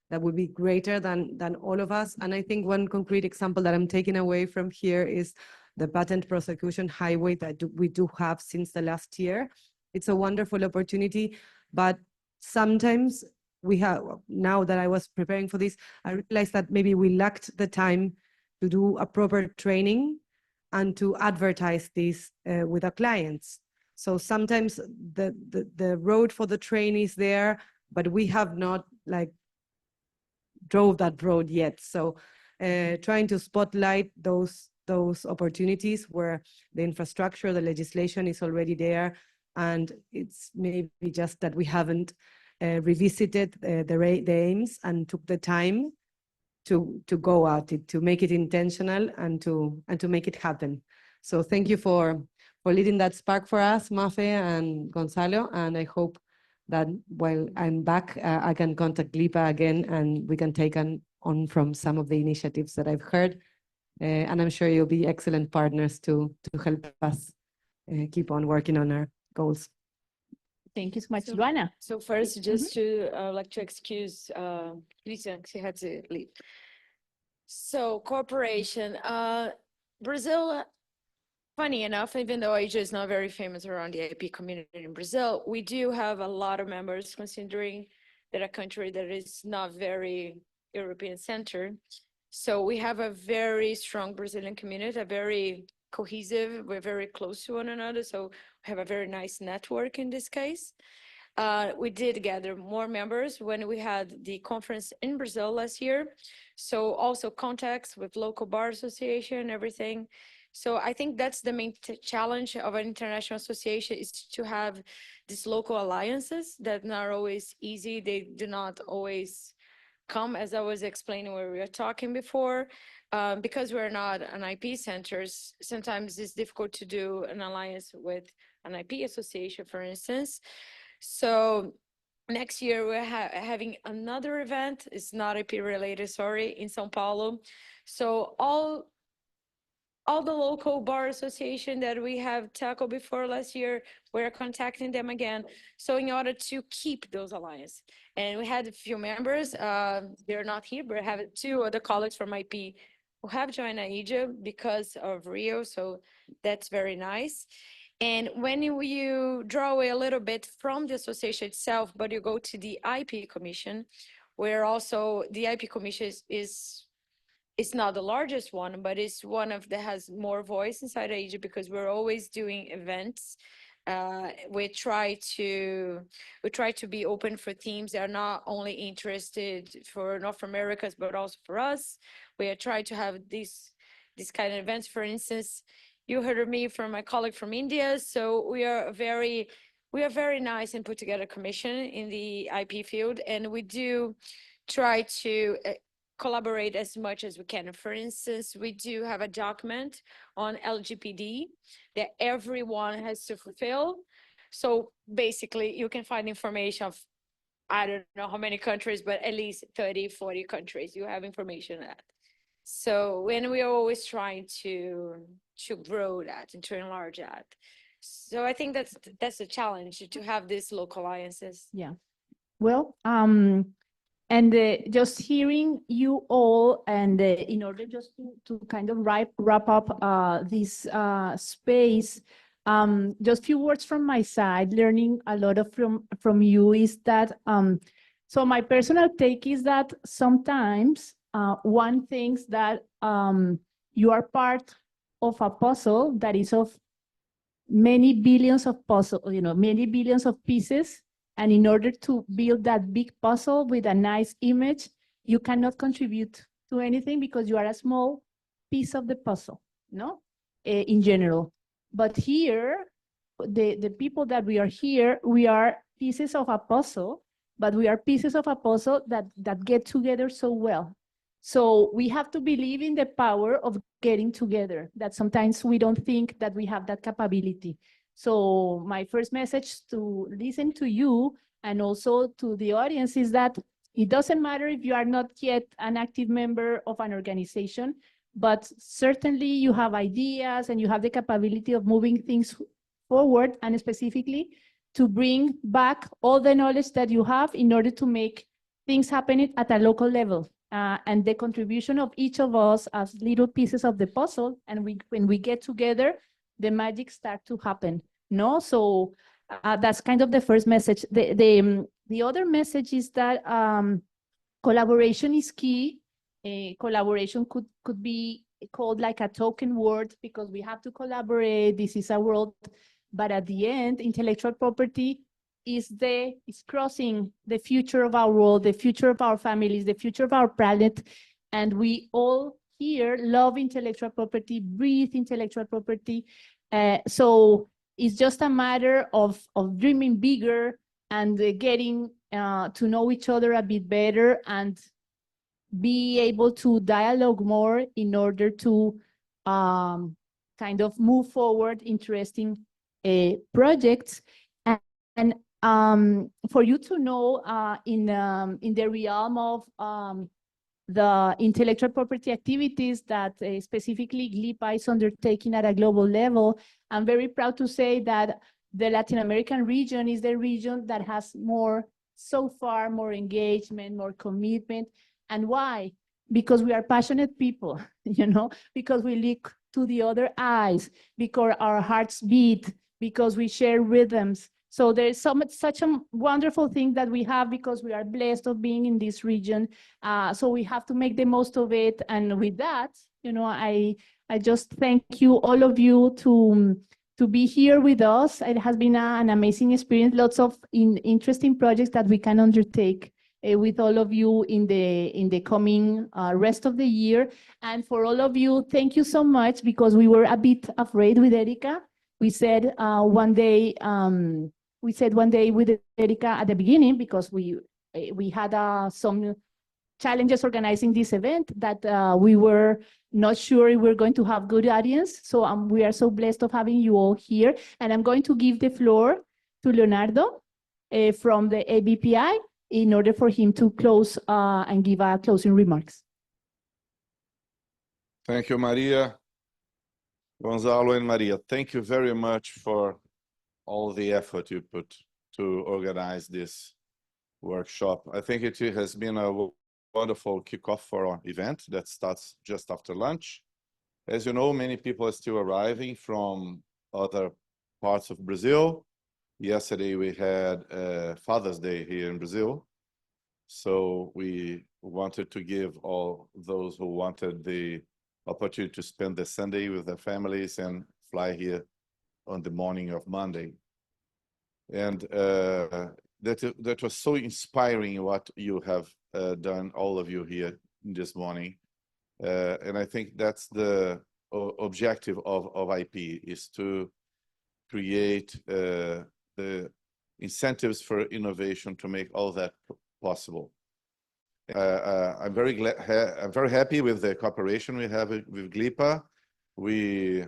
that would be greater than all of us. And I think one concrete example that I'm taking away from here is the patent prosecution highway that we do have since the last year. It's a wonderful opportunity, but sometimes we have, now that I was preparing for this, I realized that maybe we lacked the time to do a proper training and to advertise this with our clients. So sometimes the road for the train is there, but we have not like drove that road yet. So trying to spotlight those opportunities where the infrastructure, the legislation is already there, and it's maybe just that we haven't revisited the aims and took the time to go at it, to make it intentional and to make it happen. So thank you for leading that spark for us, Mafe and Gonzalo, and I hope that while I'm back, I can contact Lipa again and we can take on from some of the initiatives that I've heard. And I'm sure you'll be excellent partners to help us keep on working on our goals. Thank you so much, Luana. So first, just to like to excuse Lisa, she had to leave. So cooperation, Brazil, funny enough, even though Asia is not very famous around the IP community in Brazil, we do have a lot of members, considering that a country that is not very European centered. So we have a very strong Brazilian community, a very cohesive, we're very close to one another. So we have a very nice network in this case. We did gather more members when we had the conference in Brazil last year. So also contacts with local bar association, everything. So I think that's the main challenge of an international association, is to have these local alliances that are not always easy. They do not always come, as I was explaining where we were talking before, because we're not an IP centers. Sometimes it's difficult to do an alliance with an IP association, for instance. So next year we're having another event. It's not IP related, sorry, in São Paulo. So all the local bar association that we have tackled before last year, we're contacting them again. So in order to keep those alliances, and we had a few members, they're not here, but I have 2 other colleagues from IP who have joined AIJA because of Rio. So that's very nice. And when you draw away a little bit from the association itself, but you go to the IP Commission, where also the IP Commission it's not the largest one, but it's one of that has more voice inside Asia, because we're always doing events. We try to be open for teams that are not only interested for North Americas, but also for us. We are trying to have these kind of events. For instance, you heard me from my colleague from India. So we are very nice and put together commission in the IP field, and we do try to collaborate as much as we can. For instance, we do have a document on LGPD that everyone has to fulfill. So basically you can find information of, I don't know how many countries, but at least 30, 40 countries you have information on that. So when we are always trying to grow that and to enlarge that. So I think that's a challenge, to have these local alliances. Yeah. Well, and just hearing you all, and in order just to kind of wrap up this space, just a few words from my side, learning a lot from you is that, so my personal take is that sometimes one thinks that you are part of a puzzle that is of many billions of many billions of pieces. And in order to build that big puzzle with a nice image, you cannot contribute to anything because you are a small piece of the puzzle, no? In general. But here, the people that we are here, we are pieces of a puzzle, but we are pieces of a puzzle that get together so well. So we have to believe in the power of getting together, that sometimes we don't think that we have that capability. So my first message to listen to you and also to the audience is that it doesn't matter if you are not yet an active member of an organization, but certainly you have ideas and you have the capability of moving things forward, and specifically to bring back all the knowledge that you have in order to make things happening at a local level. And the contribution of each of us as little pieces of the puzzle, and when we get together, the magic starts to happen. No, so that's kind of the first message. The other message is that collaboration is key. Collaboration could be called like a token word because we have to collaborate. This is a world, but at the end, intellectual property is crossing the future of our world, the future of our families, the future of our planet. And we all here love intellectual property, breathe intellectual property. So it's just a matter of dreaming bigger and getting to know each other a bit better and be able to dialogue more in order to kind of move forward interesting projects. And for you to know, in the realm of the intellectual property activities that specifically GLIPA is undertaking at a global level, I'm very proud to say that the Latin American region is the region that has so far more engagement, more commitment. And why? Because we are passionate people, you know, because we look to the other eyes, because our hearts beat, because we share rhythms. So there's such a wonderful thing that we have because we are blessed of being in this region. So we have to make the most of it. And with that, you know, I just thank you, all of you, to be here with us. It has been an amazing experience, lots of interesting projects that we can undertake with all of you in the coming rest of the year. And for all of you, thank you so much, because we were a bit afraid with Erika. We said one day with Erika at the beginning, because we had some challenges organizing this event, that we were not sure if we're going to have good audience. So we are so blessed of having you all here. And I'm going to give the floor to Leonardo from the ABPI in order for him to close and give our closing remarks. Thank you, Maria. Gonzalo and Maria, thank you very much for all the effort you put to organize this workshop. I think it has been a wonderful kickoff for our event that starts just after lunch. As you know, many people are still arriving from other parts of Brazil. Yesterday we had Father's Day here in Brazil. So we wanted to give all those who wanted the opportunity to spend the Sunday with their families and fly here on the morning of Monday. And that was so inspiring what you have done, all of you here this morning. And I think that's the objective of IP, is to create the incentives for innovation to make all that possible. I'm very happy with the cooperation we have with GLIPA. We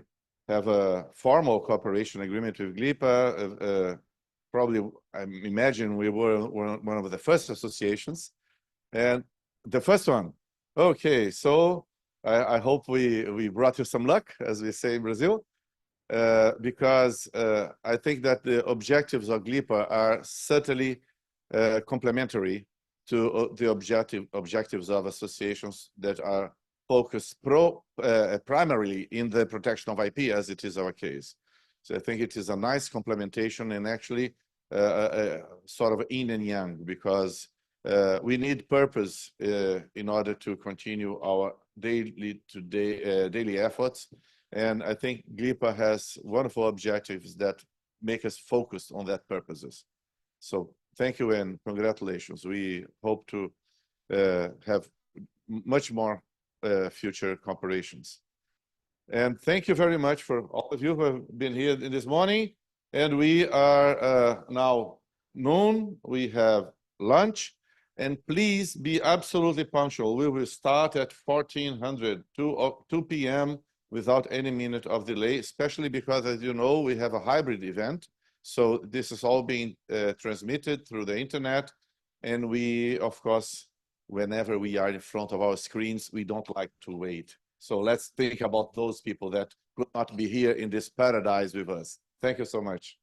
have a formal cooperation agreement with GLIPA. Probably, I imagine we were one of the first associations, and the first one. Okay, so I hope we brought you some luck, as we say in Brazil, because I think that the objectives of GLIPA are certainly complementary to the objectives of associations that are focused primarily in the protection of IP, as it is our case. So I think it is a nice complementation, and actually sort of yin and yang, because we need purpose in order to continue our daily efforts. And I think GLIPA has wonderful objectives that make us focused on that purposes. So thank you and congratulations. We hope to have much more future cooperations. And thank you very much for all of you who have been here this morning. And we are now noon, we have lunch, and please be absolutely punctual. We will start at 1400, 2 p.m. without any minute of delay, especially because, as you know, we have a hybrid event. So this is all being transmitted through the internet. And we, of course, whenever we are in front of our screens, we don't like to wait. So let's think about those people that could not be here in this paradise with us. Thank you so much.